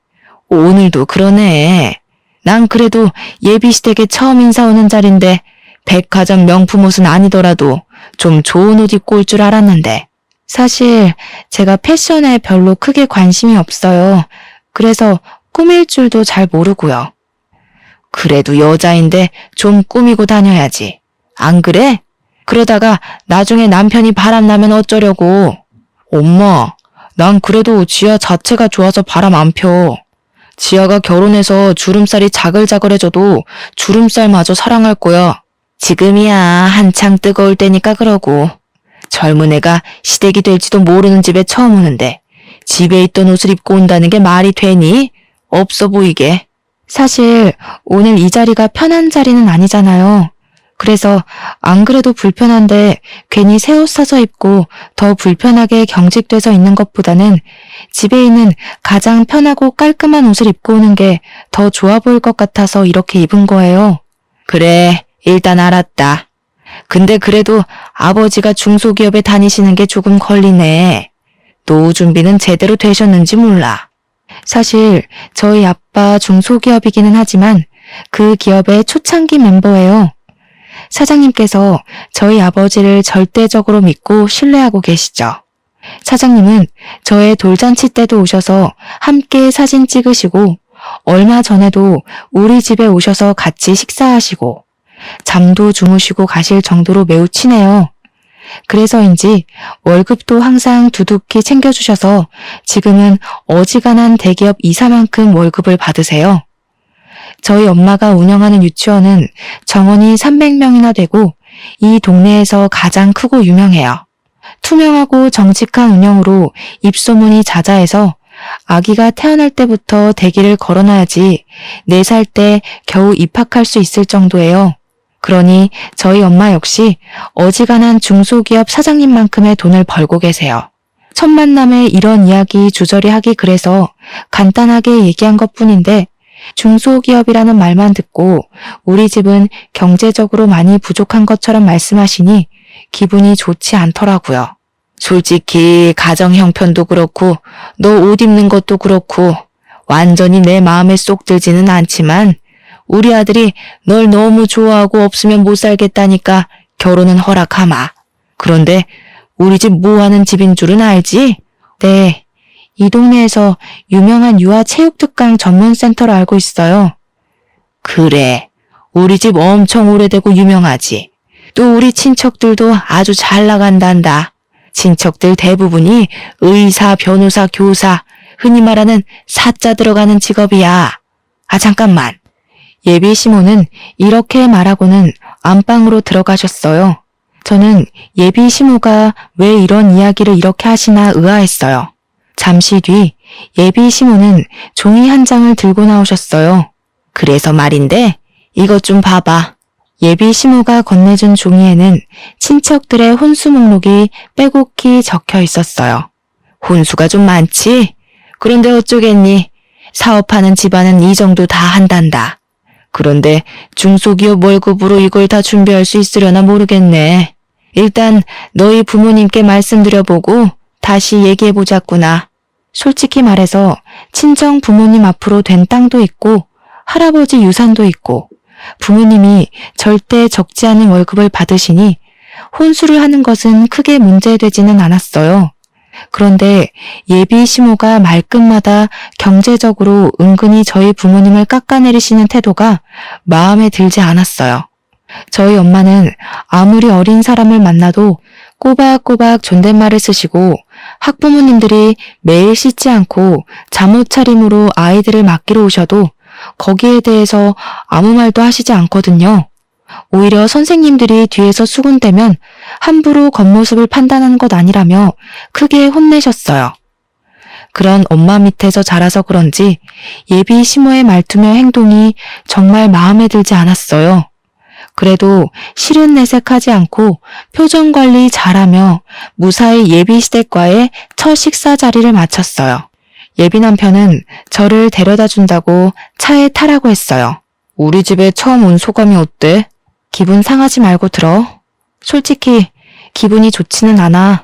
오늘도 그러네. 난 그래도 예비시댁에 처음 인사 오는 자리인데 백화점 명품 옷은 아니더라도 좀 좋은 옷 입고 올 줄 알았는데. 사실 제가 패션에 별로 크게 관심이 없어요. 그래서 꾸밀 줄도 잘 모르고요. 그래도 여자인데 좀 꾸미고 다녀야지. 안 그래? 그러다가 나중에 남편이 바람나면 어쩌려고. 엄마, 난 그래도 지아 자체가 좋아서 바람 안 펴. 지아가 결혼해서 주름살이 자글자글해져도 주름살마저 사랑할 거야. 지금이야 한창 뜨거울 때니까 그러고. 젊은 애가 시댁이 될지도 모르는 집에 처음 오는데 집에 있던 옷을 입고 온다는 게 말이 되니? 없어 보이게. 사실 오늘 이 자리가 편한 자리는 아니잖아요. 그래서 안 그래도 불편한데 괜히 새 옷 사서 입고 더 불편하게 경직돼서 있는 것보다는 집에 있는 가장 편하고 깔끔한 옷을 입고 오는 게 더 좋아 보일 것 같아서 이렇게 입은 거예요. 그래, 일단 알았다. 근데 그래도 아버지가 중소기업에 다니시는 게 조금 걸리네. 노후 준비는 제대로 되셨는지 몰라. 사실 저희 아빠 중소기업이기는 하지만 그 기업의 초창기 멤버예요. 사장님께서 저희 아버지를 절대적으로 믿고 신뢰하고 계시죠. 사장님은 저의 돌잔치 때도 오셔서 함께 사진 찍으시고 얼마 전에도 우리 집에 오셔서 같이 식사하시고 잠도 주무시고 가실 정도로 매우 친해요. 그래서인지 월급도 항상 두둑히 챙겨주셔서 지금은 어지간한 대기업 이사만큼 월급을 받으세요. 저희 엄마가 운영하는 유치원은 정원이 300명이나 되고 이 동네에서 가장 크고 유명해요. 투명하고 정직한 운영으로 입소문이 자자해서 아기가 태어날 때부터 대기를 걸어놔야지 4살 때 겨우 입학할 수 있을 정도예요. 그러니 저희 엄마 역시 어지간한 중소기업 사장님만큼의 돈을 벌고 계세요. 첫 만남에 이런 이야기 주저리 하기 그래서 간단하게 얘기한 것뿐인데 중소기업이라는 말만 듣고 우리 집은 경제적으로 많이 부족한 것처럼 말씀하시니 기분이 좋지 않더라고요. 솔직히 가정 형편도 그렇고 너 옷 입는 것도 그렇고 완전히 내 마음에 쏙 들지는 않지만 우리 아들이 널 너무 좋아하고 없으면 못 살겠다니까 결혼은 허락하마. 그런데 우리 집 뭐하는 집인 줄은 알지? 네, 이 동네에서 유명한 유아체육특강 전문센터로 알고 있어요. 그래, 우리 집 엄청 오래되고 유명하지. 또 우리 친척들도 아주 잘 나간단다. 친척들 대부분이 의사, 변호사, 교사, 흔히 말하는 사자 들어가는 직업이야. 아, 잠깐만. 예비 시모는 이렇게 말하고는 안방으로 들어가셨어요. 저는 예비 시모가 왜 이런 이야기를 이렇게 하시나 의아했어요. 잠시 뒤 예비 시모는 종이 한 장을 들고 나오셨어요. 그래서 말인데 이것 좀 봐봐. 예비 시모가 건네준 종이에는 친척들의 혼수 목록이 빼곡히 적혀 있었어요. 혼수가 좀 많지? 그런데 어쩌겠니? 사업하는 집안은 이 정도 다 한단다. 그런데 중소기업 월급으로 이걸 다 준비할 수 있으려나 모르겠네. 일단 너희 부모님께 말씀드려보고 다시 얘기해보자꾸나. 솔직히 말해서 친정 부모님 앞으로 된 땅도 있고 할아버지 유산도 있고 부모님이 절대 적지 않은 월급을 받으시니 혼수를 하는 것은 크게 문제되지는 않았어요. 그런데 예비 시모가 말끝마다 경제적으로 은근히 저희 부모님을 깎아내리시는 태도가 마음에 들지 않았어요. 저희 엄마는 아무리 어린 사람을 만나도 꼬박꼬박 존댓말을 쓰시고 학부모님들이 매일 씻지 않고 잠옷 차림으로 아이들을 맡기러 오셔도 거기에 대해서 아무 말도 하시지 않거든요. 오히려 선생님들이 뒤에서 수군대면 함부로 겉모습을 판단하는 것 아니라며 크게 혼내셨어요. 그런 엄마 밑에서 자라서 그런지 예비 시모의 말투며 행동이 정말 마음에 들지 않았어요. 그래도 실은 내색하지 않고 표정 관리 잘하며 무사히 예비 시댁과의 첫 식사 자리를 마쳤어요. 예비 남편은 저를 데려다 준다고 차에 타라고 했어요. 우리 집에 처음 온 소감이 어때? 기분 상하지 말고 들어. 솔직히 기분이 좋지는 않아.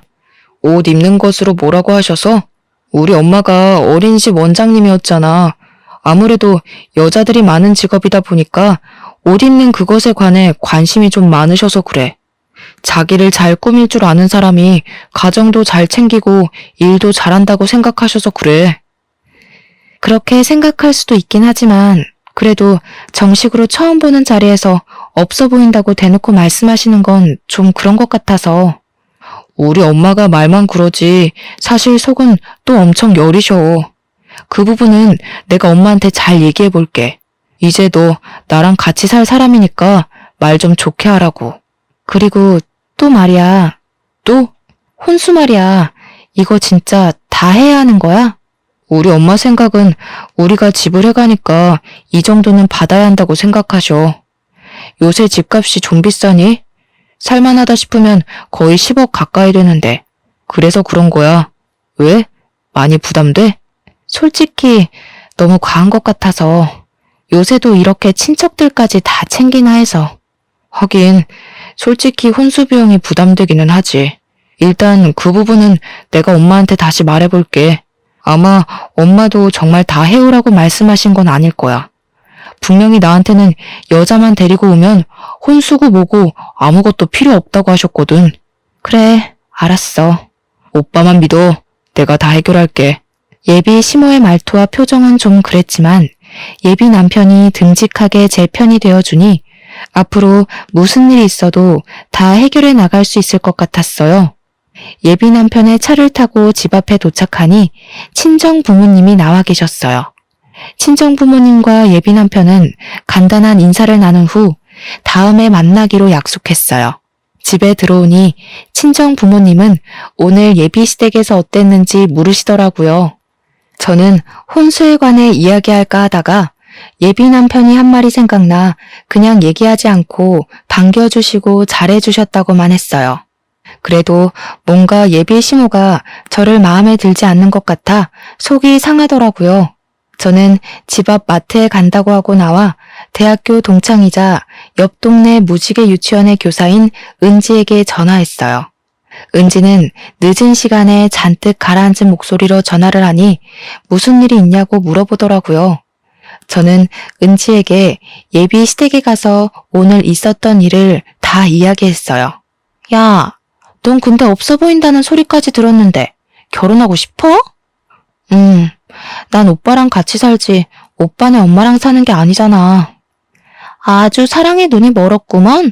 옷 입는 것으로 뭐라고 하셔서? 우리 엄마가 어린이집 원장님이었잖아. 아무래도 여자들이 많은 직업이다 보니까 옷 입는 그것에 관해 관심이 좀 많으셔서 그래. 자기를 잘 꾸밀 줄 아는 사람이 가정도 잘 챙기고 일도 잘한다고 생각하셔서 그래. 그렇게 생각할 수도 있긴 하지만 그래도 정식으로 처음 보는 자리에서 없어 보인다고 대놓고 말씀하시는 건 좀 그런 것 같아서. 우리 엄마가 말만 그러지 사실 속은 또 엄청 여리셔. 그 부분은 내가 엄마한테 잘 얘기해 볼게. 이제 너 나랑 같이 살 사람이니까 말 좀 좋게 하라고. 그리고 또 말이야. 또? 혼수 말이야. 이거 진짜 다 해야 하는 거야? 우리 엄마 생각은 우리가 집을 해가니까 이 정도는 받아야 한다고 생각하셔. 요새 집값이 좀 비싸니? 살만하다 싶으면 거의 10억 가까이 되는데. 그래서 그런 거야. 왜? 많이 부담돼? 솔직히 너무 과한 것 같아서. 요새도 이렇게 친척들까지 다 챙기나 해서. 하긴 솔직히 혼수 비용이 부담되기는 하지. 일단 그 부분은 내가 엄마한테 다시 말해볼게. 아마 엄마도 정말 다 해오라고 말씀하신 건 아닐 거야. 분명히 나한테는 여자만 데리고 오면 혼수고 뭐고 아무것도 필요 없다고 하셨거든. 그래, 알았어. 오빠만 믿어. 내가 다 해결할게. 예비 시모의 말투와 표정은 좀 그랬지만 예비 남편이 듬직하게 제 편이 되어주니 앞으로 무슨 일이 있어도 다 해결해 나갈 수 있을 것 같았어요. 예비 남편의 차를 타고 집 앞에 도착하니 친정 부모님이 나와 계셨어요. 친정 부모님과 예비 남편은 간단한 인사를 나눈 후 다음에 만나기로 약속했어요. 집에 들어오니 친정 부모님은 오늘 예비 시댁에서 어땠는지 물으시더라고요. 저는 혼수에 관해 이야기할까 하다가 예비 남편이 한 말이 생각나 그냥 얘기하지 않고 반겨주시고 잘해주셨다고만 했어요. 그래도 뭔가 예비 시모가 저를 마음에 들지 않는 것 같아 속이 상하더라고요. 저는 집 앞 마트에 간다고 하고 나와 대학교 동창이자 옆 동네 무지개 유치원의 교사인 은지에게 전화했어요. 은지는 늦은 시간에 잔뜩 가라앉은 목소리로 전화를 하니 무슨 일이 있냐고 물어보더라고요. 저는 은지에게 예비 시댁에 가서 오늘 있었던 일을 다 이야기했어요. 야, 넌 근데 없어 보인다는 소리까지 들었는데 결혼하고 싶어? 난 오빠랑 같이 살지 오빠네 엄마랑 사는 게 아니잖아. 아주 사랑의 눈이 멀었구먼.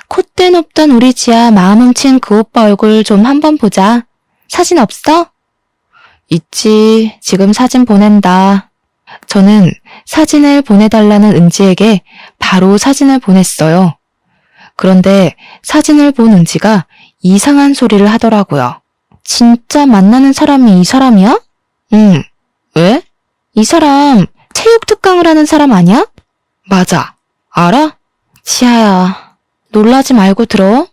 콧대 높던 우리 지아 마음 훔친 그 오빠 얼굴 좀 한번 보자. 사진 없어? 있지. 지금 사진 보낸다. 저는 사진을 보내달라는 은지에게 바로 사진을 보냈어요. 그런데 사진을 본 은지가 이상한 소리를 하더라고요. 진짜 만나는 사람이 이 사람이야? 응. 왜? 이 사람 체육 특강을 하는 사람 아니야? 맞아. 알아? 지아야, 놀라지 말고 들어.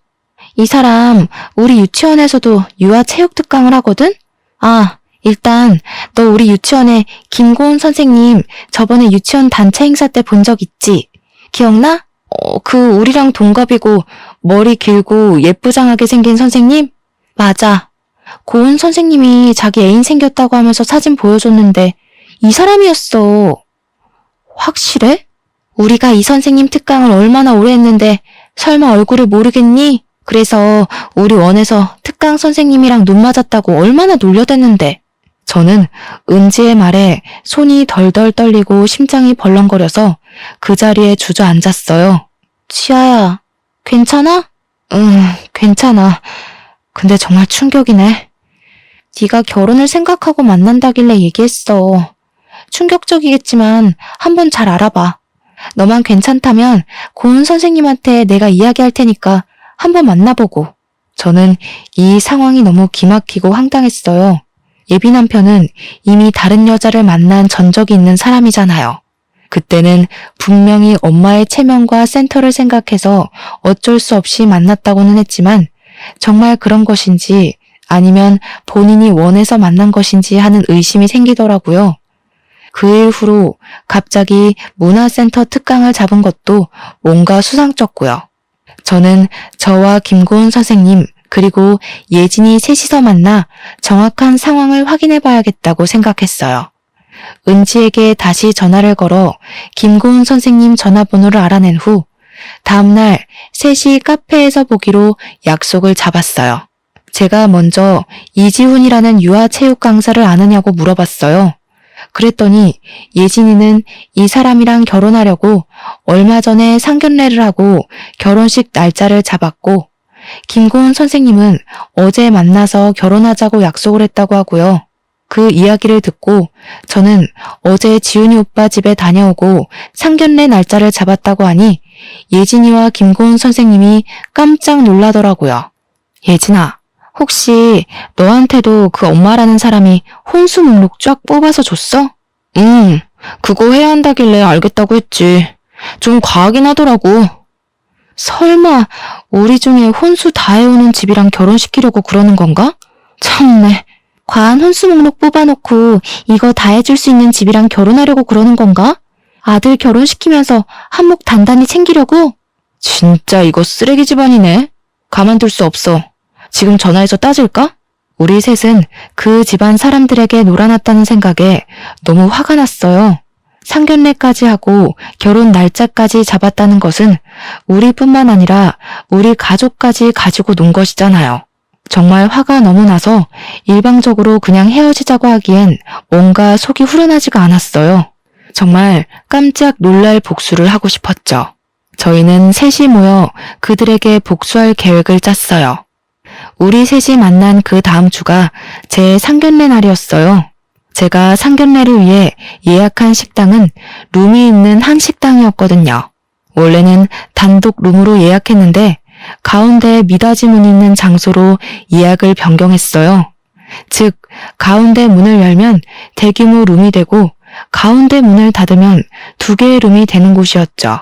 이 사람 우리 유치원에서도 유아 체육 특강을 하거든? 아, 일단 너 우리 유치원에 김고은 선생님 저번에 유치원 단체 행사 때 본 적 있지? 기억나? 그 우리랑 동갑이고 머리 길고 예쁘장하게 생긴 선생님? 맞아. 고은 선생님이 자기 애인 생겼다고 하면서 사진 보여줬는데 이 사람이었어. 확실해? 우리가 이 선생님 특강을 얼마나 오래 했는데 설마 얼굴을 모르겠니? 그래서 우리 원에서 특강 선생님이랑 눈 맞았다고 얼마나 놀려댔는데. 저는 은지의 말에 손이 덜덜 떨리고 심장이 벌렁거려서 그 자리에 주저앉았어요. 지아야, 괜찮아? 괜찮아. 근데 정말 충격이네. 네가 결혼을 생각하고 만난다길래 얘기했어. 충격적이겠지만 한번 잘 알아봐. 너만 괜찮다면 고은 선생님한테 내가 이야기할 테니까 한번 만나보고. 저는 이 상황이 너무 기막히고 황당했어요. 예비 남편은 이미 다른 여자를 만난 전적이 있는 사람이잖아요. 그때는 분명히 엄마의 체면과 센터를 생각해서 어쩔 수 없이 만났다고는 했지만 정말 그런 것인지 아니면 본인이 원해서 만난 것인지 하는 의심이 생기더라고요. 그 일 후로 갑자기 문화센터 특강을 잡은 것도 뭔가 수상쩍고요. 저는 저와 김고은 선생님 그리고 예진이 셋이서 만나 정확한 상황을 확인해 봐야겠다고 생각했어요. 은지에게 다시 전화를 걸어 김고은 선생님 전화번호를 알아낸 후 다음날 셋이 카페에서 보기로 약속을 잡았어요. 제가 먼저 이지훈이라는 유아체육 강사를 아느냐고 물어봤어요. 그랬더니 예진이는 이 사람이랑 결혼하려고 얼마 전에 상견례를 하고 결혼식 날짜를 잡았고 김고은 선생님은 어제 만나서 결혼하자고 약속을 했다고 하고요. 그 이야기를 듣고 저는 어제 지훈이 오빠 집에 다녀오고 상견례 날짜를 잡았다고 하니 예진이와 김고은 선생님이 깜짝 놀라더라고요. 예진아, 혹시 너한테도 그 엄마라는 사람이 혼수 목록 쫙 뽑아서 줬어? 그거 해야 한다길래 알겠다고 했지. 좀 과하긴 하더라고. 설마 우리 중에 혼수 다 해오는 집이랑 결혼시키려고 그러는 건가? 참네. 과한 혼수 목록 뽑아놓고 이거 다 해줄 수 있는 집이랑 결혼하려고 그러는 건가? 아들 결혼시키면서 한몫 단단히 챙기려고? 진짜 이거 쓰레기 집안이네. 가만둘 수 없어. 지금 전화해서 따질까? 우리 셋은 그 집안 사람들에게 놀아났다는 생각에 너무 화가 났어요. 상견례까지 하고 결혼 날짜까지 잡았다는 것은 우리뿐만 아니라 우리 가족까지 가지고 논 것이잖아요. 정말 화가 너무 나서 일방적으로 그냥 헤어지자고 하기엔 뭔가 속이 후련하지가 않았어요. 정말 깜짝 놀랄 복수를 하고 싶었죠. 저희는 셋이 모여 그들에게 복수할 계획을 짰어요. 우리 셋이 만난 그 다음 주가 제 상견례 날이었어요. 제가 상견례를 위해 예약한 식당은 룸이 있는 한식당이었거든요. 원래는 단독 룸으로 예약했는데 가운데 미닫이 문이 있는 장소로 예약을 변경했어요. 즉, 가운데 문을 열면 대규모 룸이 되고 가운데 문을 닫으면 2개의 룸이 되는 곳이었죠.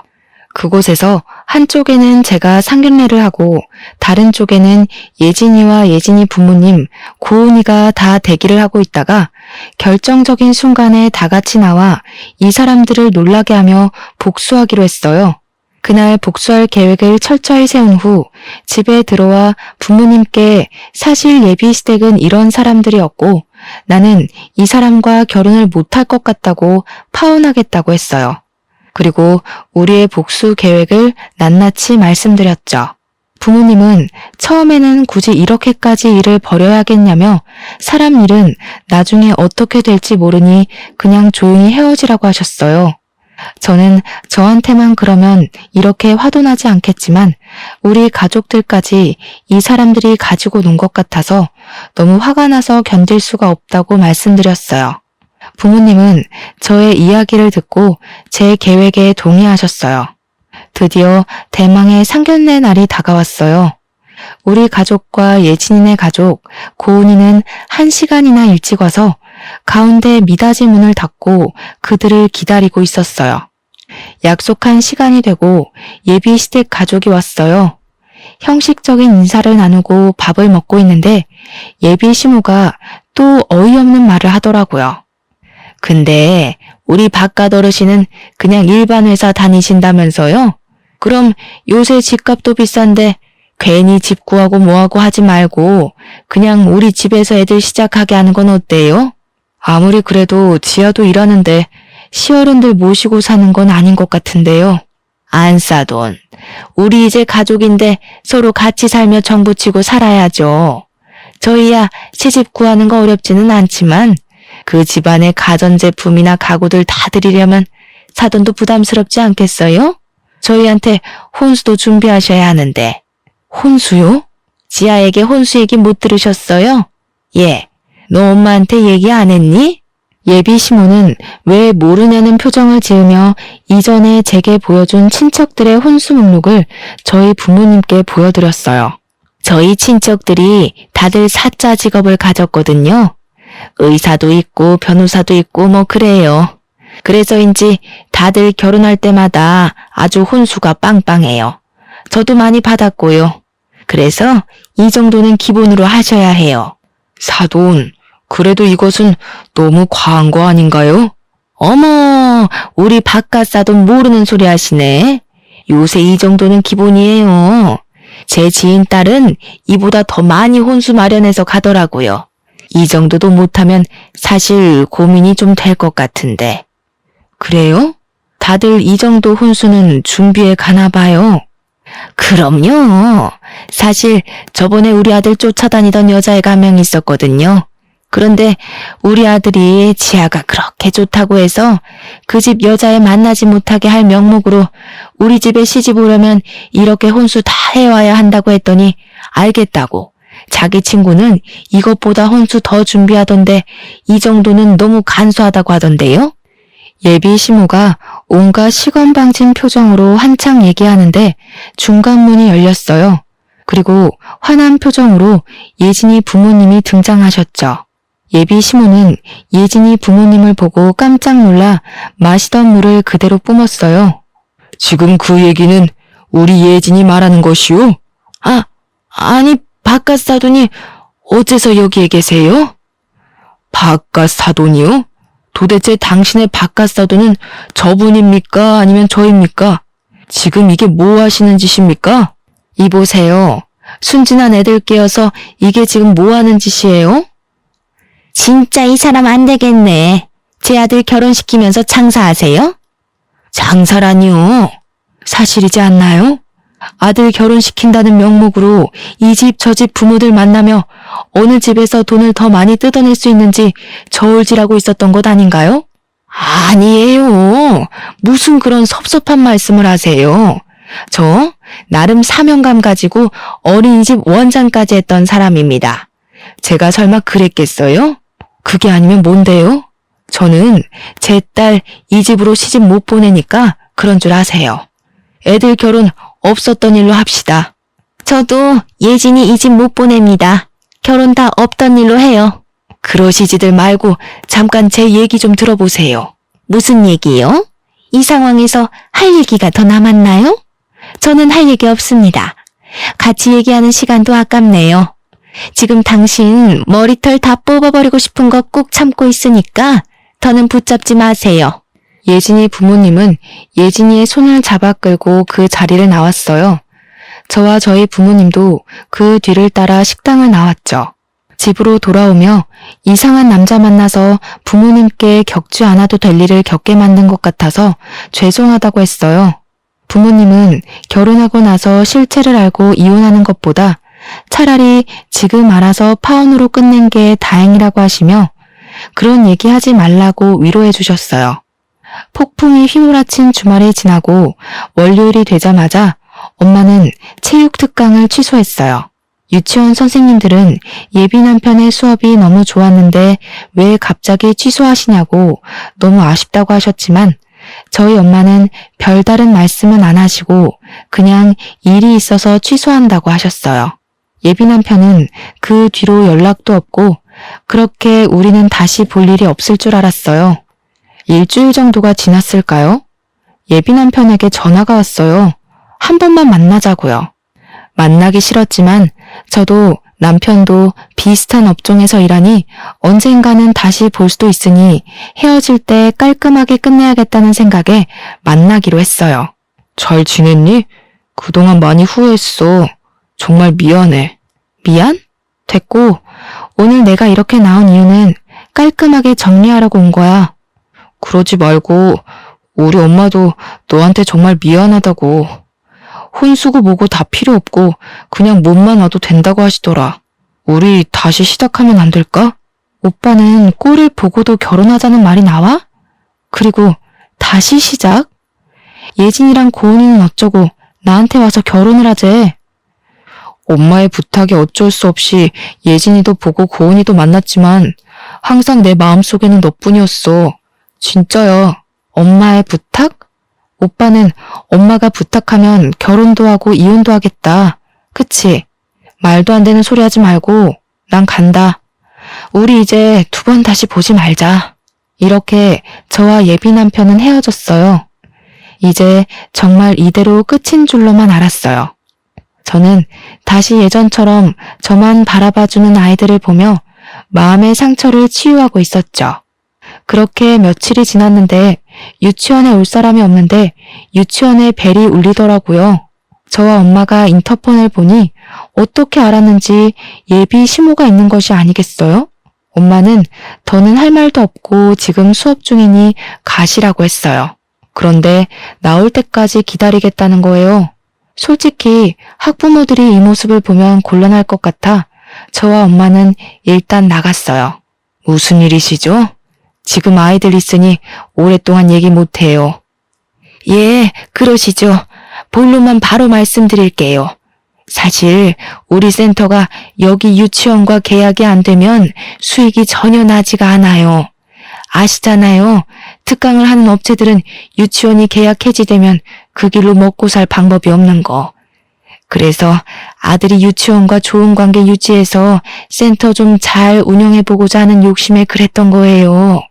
그곳에서 한쪽에는 제가 상견례를 하고 다른 쪽에는 예진이와 예진이 부모님, 고은이가 다 대기를 하고 있다가 결정적인 순간에 다 같이 나와 이 사람들을 놀라게 하며 복수하기로 했어요. 그날 복수할 계획을 철저히 세운 후 집에 들어와 부모님께 사실 예비 시댁은 이런 사람들이었고 나는 이 사람과 결혼을 못할 것 같다고 파혼하겠다고 했어요. 그리고 우리의 복수 계획을 낱낱이 말씀드렸죠. 부모님은 처음에는 굳이 이렇게까지 일을 벌여야겠냐며 사람 일은 나중에 어떻게 될지 모르니 그냥 조용히 헤어지라고 하셨어요. 저는 저한테만 그러면 이렇게 화도 나지 않겠지만 우리 가족들까지 이 사람들이 가지고 논 것 같아서 너무 화가 나서 견딜 수가 없다고 말씀드렸어요. 부모님은 저의 이야기를 듣고 제 계획에 동의하셨어요. 드디어 대망의 상견례 날이 다가왔어요. 우리 가족과 예진이네 가족, 고은이는 1시간이나 일찍 와서 가운데 미닫이 문을 닫고 그들을 기다리고 있었어요. 약속한 시간이 되고 예비 시댁 가족이 왔어요. 형식적인 인사를 나누고 밥을 먹고 있는데 예비 시모가 또 어이없는 말을 하더라고요. 근데 우리 바깥 어르신은 그냥 일반 회사 다니신다면서요? 그럼 요새 집값도 비싼데 괜히 집 구하고 뭐하고 하지 말고 그냥 우리 집에서 애들 시작하게 하는 건 어때요? 아무리 그래도 지아도 일하는데 시어른들 모시고 사는 건 아닌 것 같은데요. 안사돈, 우리 이제 가족인데 서로 같이 살며 정부치고 살아야죠. 저희야 시집 구하는 거 어렵지는 않지만 그 집안의 가전제품이나 가구들 다 드리려면 사돈도 부담스럽지 않겠어요? 저희한테 혼수도 준비하셔야 하는데. 혼수요? 지아에게 혼수 얘기 못 들으셨어요? 예, 너 엄마한테 얘기 안 했니? 예비 시모는 왜 모르냐는 표정을 지으며 이전에 제게 보여준 친척들의 혼수 목록을 저희 부모님께 보여드렸어요. 저희 친척들이 다들 사자 직업을 가졌거든요. 의사도 있고 변호사도 있고 뭐 그래요. 그래서인지 다들 결혼할 때마다 아주 혼수가 빵빵해요. 저도 많이 받았고요. 그래서 이 정도는 기본으로 하셔야 해요. 사돈, 그래도 이것은 너무 과한 거 아닌가요? 어머, 우리 바깥사돈 모르는 소리 하시네. 요새 이 정도는 기본이에요. 제 지인 딸은 이보다 더 많이 혼수 마련해서 가더라고요. 이 정도도 못하면 사실 고민이 좀 될 것 같은데. 그래요? 다들 이 정도 혼수는 준비해 가나 봐요. 그럼요. 사실 저번에 우리 아들 쫓아다니던 여자애가 한 명 있었거든요. 그런데 우리 아들이 지아가 그렇게 좋다고 해서 그 집 여자애 만나지 못하게 할 명목으로 우리 집에 시집 오려면 이렇게 혼수 다 해와야 한다고 했더니 알겠다고. 자기 친구는 이것보다 혼수 더 준비하던데 이 정도는 너무 간소하다고 하던데요. 예비 시모가 온갖 시건방진 표정으로 한창 얘기하는데 중간 문이 열렸어요. 그리고 화난 표정으로 예진이 부모님이 등장하셨죠. 예비 시모는 예진이 부모님을 보고 깜짝 놀라 마시던 물을 그대로 뿜었어요. 지금 그 얘기는 우리 예진이 말하는 것이오? 아니 바깥 사돈이 어째서 여기에 계세요? 바깥 사돈이요? 도대체 당신의 바깥 사돈은 저분입니까? 아니면 저입니까? 지금 이게 뭐 하시는 짓입니까? 이보세요. 순진한 애들 깨어서 이게 지금 뭐 하는 짓이에요? 진짜 이 사람 안 되겠네. 제 아들 결혼시키면서 장사하세요? 장사라니요? 사실이지 않나요? 아들 결혼시킨다는 명목으로 이 집 저 집 부모들 만나며 어느 집에서 돈을 더 많이 뜯어낼 수 있는지 저울질하고 있었던 것 아닌가요? 아니에요. 무슨 그런 섭섭한 말씀을 하세요. 저 나름 사명감 가지고 어린이집 원장까지 했던 사람입니다. 제가 설마 그랬겠어요? 그게 아니면 뭔데요? 저는 제 딸 이 집으로 시집 못 보내니까 그런 줄 아세요. 애들 결혼 없었던 일로 합시다. 저도 예진이 이 집 못 보냅니다. 결혼 다 없던 일로 해요. 그러시지들 말고 잠깐 제 얘기 좀 들어보세요. 무슨 얘기요? 이 상황에서 할 얘기가 더 남았나요? 저는 할 얘기 없습니다. 같이 얘기하는 시간도 아깝네요. 지금 당신 머리털 다 뽑아버리고 싶은 거 꾹 참고 있으니까 더는 붙잡지 마세요. 예진이 부모님은 예진이의 손을 잡아 끌고 그 자리를 나왔어요. 저와 저희 부모님도 그 뒤를 따라 식당을 나왔죠. 집으로 돌아오며 이상한 남자 만나서 부모님께 겪지 않아도 될 일을 겪게 만든 것 같아서 죄송하다고 했어요. 부모님은 결혼하고 나서 실체를 알고 이혼하는 것보다 차라리 지금 알아서 파혼으로 끝낸 게 다행이라고 하시며 그런 얘기 하지 말라고 위로해 주셨어요. 폭풍이 휘몰아친 주말이 지나고 월요일이 되자마자 엄마는 체육 특강을 취소했어요. 유치원 선생님들은 예비 남편의 수업이 너무 좋았는데 왜 갑자기 취소하시냐고 너무 아쉽다고 하셨지만 저희 엄마는 별다른 말씀은 안 하시고 그냥 일이 있어서 취소한다고 하셨어요. 예비 남편은 그 뒤로 연락도 없고 그렇게 우리는 다시 볼 일이 없을 줄 알았어요. 일주일 정도가 지났을까요? 예비 남편에게 전화가 왔어요. 한 번만 만나자고요. 만나기 싫었지만 저도 남편도 비슷한 업종에서 일하니 언젠가는 다시 볼 수도 있으니 헤어질 때 깔끔하게 끝내야겠다는 생각에 만나기로 했어요. 잘 지냈니? 그동안 많이 후회했어. 정말 미안해. 미안? 됐고 오늘 내가 이렇게 나온 이유는 깔끔하게 정리하려고 온 거야. 그러지 말고 우리 엄마도 너한테 정말 미안하다고. 혼수고 뭐고 다 필요 없고 그냥 몸만 와도 된다고 하시더라. 우리 다시 시작하면 안 될까? 오빠는 꼴을 보고도 결혼하자는 말이 나와? 그리고 다시 시작? 예진이랑 고은이는 어쩌고 나한테 와서 결혼을 하재. 엄마의 부탁에 어쩔 수 없이 예진이도 보고 고은이도 만났지만 항상 내 마음속에는 너뿐이었어. 진짜야. 엄마의 부탁? 오빠는 엄마가 부탁하면 결혼도 하고 이혼도 하겠다. 그치? 말도 안 되는 소리 하지 말고 난 간다. 우리 이제 2번 다시 보지 말자. 이렇게 저와 예비 남편은 헤어졌어요. 이제 정말 이대로 끝인 줄로만 알았어요. 저는 다시 예전처럼 저만 바라봐주는 아이들을 보며 마음의 상처를 치유하고 있었죠. 그렇게 며칠이 지났는데 유치원에 올 사람이 없는데 유치원에 벨이 울리더라고요. 저와 엄마가 인터폰을 보니 어떻게 알았는지 예비 시모가 있는 것이 아니겠어요? 엄마는 더는 할 말도 없고 지금 수업 중이니 가시라고 했어요. 그런데 나올 때까지 기다리겠다는 거예요. 솔직히 학부모들이 이 모습을 보면 곤란할 것 같아 저와 엄마는 일단 나갔어요. 무슨 일이시죠? 지금 아이들 있으니 오랫동안 얘기 못해요. 예, 그러시죠. 본론만 바로 말씀드릴게요. 사실 우리 센터가 여기 유치원과 계약이 안 되면 수익이 전혀 나지가 않아요. 아시잖아요. 특강을 하는 업체들은 유치원이 계약 해지되면 그 길로 먹고 살 방법이 없는 거. 그래서 아들이 유치원과 좋은 관계 유지해서 센터 좀 잘 운영해보고자 하는 욕심에 그랬던 거예요.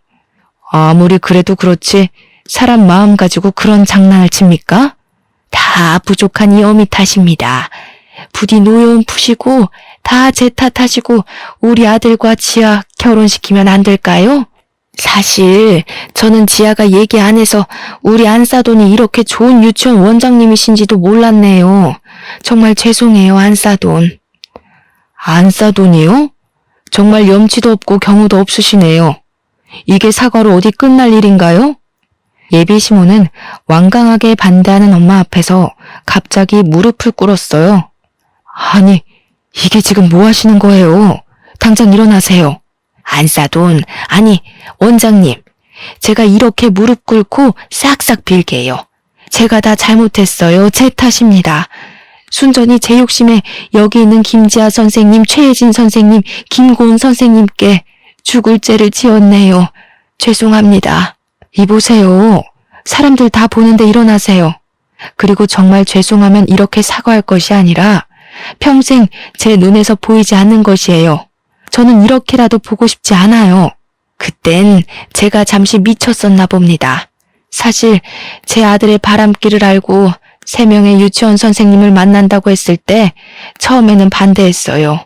아무리 그래도 그렇지 사람 마음 가지고 그런 장난을 칩니까? 다 부족한 이 어미 탓입니다. 부디 노여움 푸시고 다 제 탓하시고 우리 아들과 지아 결혼시키면 안 될까요? 사실 저는 지아가 얘기 안 해서 우리 안사돈이 이렇게 좋은 유치원 원장님이신지도 몰랐네요. 정말 죄송해요, 안사돈. 안사돈이요? 정말 염치도 없고 경우도 없으시네요. 이게 사과로 어디 끝날 일인가요? 예비 시모는 완강하게 반대하는 엄마 앞에서 갑자기 무릎을 꿇었어요. 아니, 이게 지금 뭐 하시는 거예요? 당장 일어나세요. 안사돈, 아니, 원장님. 제가 이렇게 무릎 꿇고 싹싹 빌게요. 제가 다 잘못했어요. 제 탓입니다. 순전히 제 욕심에 여기 있는 김지아 선생님, 최혜진 선생님, 김고은 선생님께 죽을 죄를 지었네요. 죄송합니다. 이보세요. 사람들 다 보는데 일어나세요. 그리고 정말 죄송하면 이렇게 사과할 것이 아니라 평생 제 눈에서 보이지 않는 것이에요. 저는 이렇게라도 보고 싶지 않아요. 그땐 제가 잠시 미쳤었나 봅니다. 사실 제 아들의 바람길을 알고 3명의 유치원 선생님을 만난다고 했을 때 처음에는 반대했어요.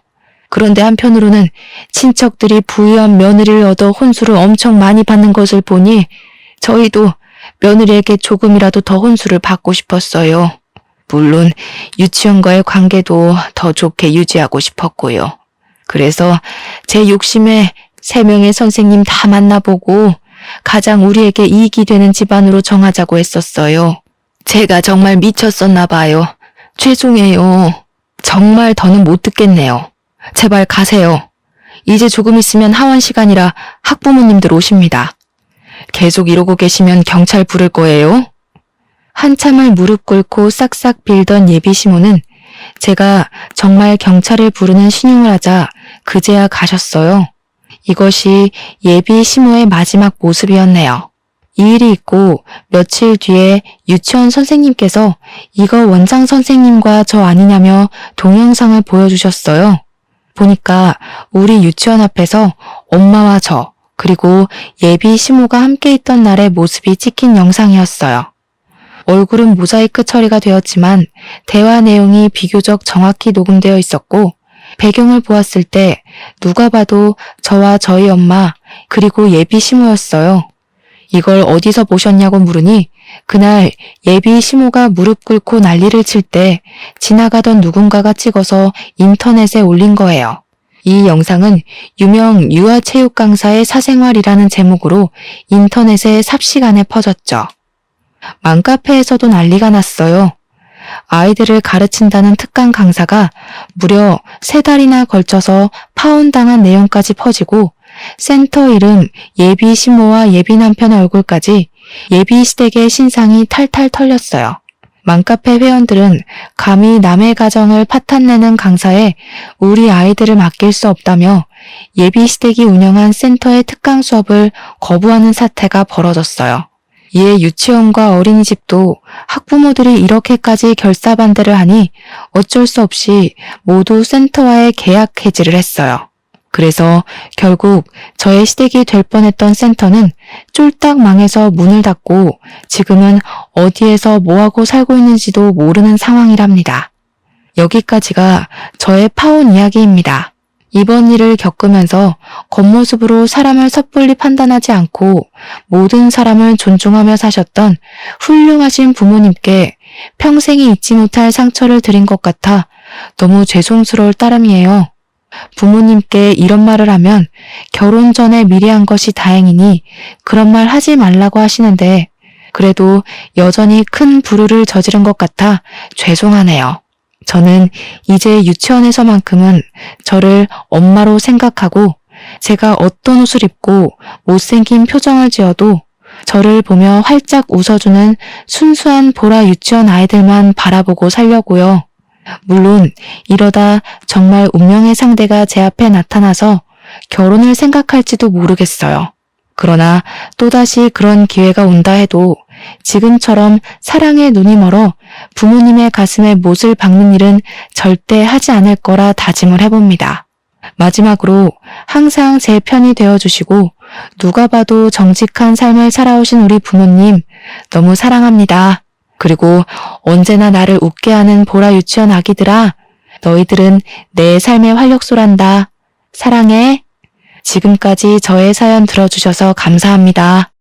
그런데 한편으로는 친척들이 부유한 며느리를 얻어 혼수를 엄청 많이 받는 것을 보니 저희도 며느리에게 조금이라도 더 혼수를 받고 싶었어요. 물론 유치원과의 관계도 더 좋게 유지하고 싶었고요. 그래서 제 욕심에 3명의 선생님 다 만나보고 가장 우리에게 이익이 되는 집안으로 정하자고 했었어요. 제가 정말 미쳤었나 봐요. 죄송해요. 정말 더는 못 듣겠네요. 제발 가세요. 이제 조금 있으면 하원 시간이라 학부모님들 오십니다. 계속 이러고 계시면 경찰 부를 거예요. 한참을 무릎 꿇고 싹싹 빌던 예비 시모는 제가 정말 경찰을 부르는 신용을 하자 그제야 가셨어요. 이것이 예비 시모의 마지막 모습이었네요. 이 일이 있고 며칠 뒤에 유치원 선생님께서 이거 원장 선생님과 저 아니냐며 동영상을 보여주셨어요. 보니까 우리 유치원 앞에서 엄마와 저 그리고 예비 시모가 함께 있던 날의 모습이 찍힌 영상이었어요. 얼굴은 모자이크 처리가 되었지만 대화 내용이 비교적 정확히 녹음되어 있었고 배경을 보았을 때 누가 봐도 저와 저희 엄마 그리고 예비 시모였어요. 이걸 어디서 보셨냐고 물으니 그날 예비 시모가 무릎 꿇고 난리를 칠 때 지나가던 누군가가 찍어서 인터넷에 올린 거예요. 이 영상은 유명 유아체육 강사의 사생활이라는 제목으로 인터넷에 삽시간에 퍼졌죠. 맘카페에서도 난리가 났어요. 아이들을 가르친다는 특강 강사가 무려 3달이나 걸쳐서 파혼당한 내용까지 퍼지고 센터 이름, 예비 신모와 예비 남편의 얼굴까지 예비 시댁의 신상이 탈탈 털렸어요. 맘카페 회원들은 감히 남의 가정을 파탄내는 강사에 우리 아이들을 맡길 수 없다며 예비 시댁이 운영한 센터의 특강 수업을 거부하는 사태가 벌어졌어요. 이에 유치원과 어린이집도 학부모들이 이렇게까지 결사반대를 하니 어쩔 수 없이 모두 센터와의 계약 해지를 했어요. 그래서 결국 저의 시댁이 될 뻔했던 센터는 쫄딱 망해서 문을 닫고 지금은 어디에서 뭐하고 살고 있는지도 모르는 상황이랍니다. 여기까지가 저의 파혼 이야기입니다. 이번 일을 겪으면서 겉모습으로 사람을 섣불리 판단하지 않고 모든 사람을 존중하며 사셨던 훌륭하신 부모님께 평생이 잊지 못할 상처를 드린 것 같아 너무 죄송스러울 따름이에요. 부모님께 이런 말을 하면 결혼 전에 미리 한 것이 다행이니 그런 말 하지 말라고 하시는데 그래도 여전히 큰 불효를 저지른 것 같아 죄송하네요. 저는 이제 유치원에서만큼은 저를 엄마로 생각하고 제가 어떤 옷을 입고 못생긴 표정을 지어도 저를 보며 활짝 웃어주는 순수한 보라 유치원 아이들만 바라보고 살려고요. 물론 이러다 정말 운명의 상대가 제 앞에 나타나서 결혼을 생각할지도 모르겠어요. 그러나 또다시 그런 기회가 온다 해도 지금처럼 사랑에 눈이 멀어 부모님의 가슴에 못을 박는 일은 절대 하지 않을 거라 다짐을 해봅니다. 마지막으로 항상 제 편이 되어주시고 누가 봐도 정직한 삶을 살아오신 우리 부모님 너무 사랑합니다. 그리고 언제나 나를 웃게 하는 보라 유치원 아기들아, 너희들은 내 삶의 활력소란다. 사랑해. 지금까지 저의 사연 들어주셔서 감사합니다.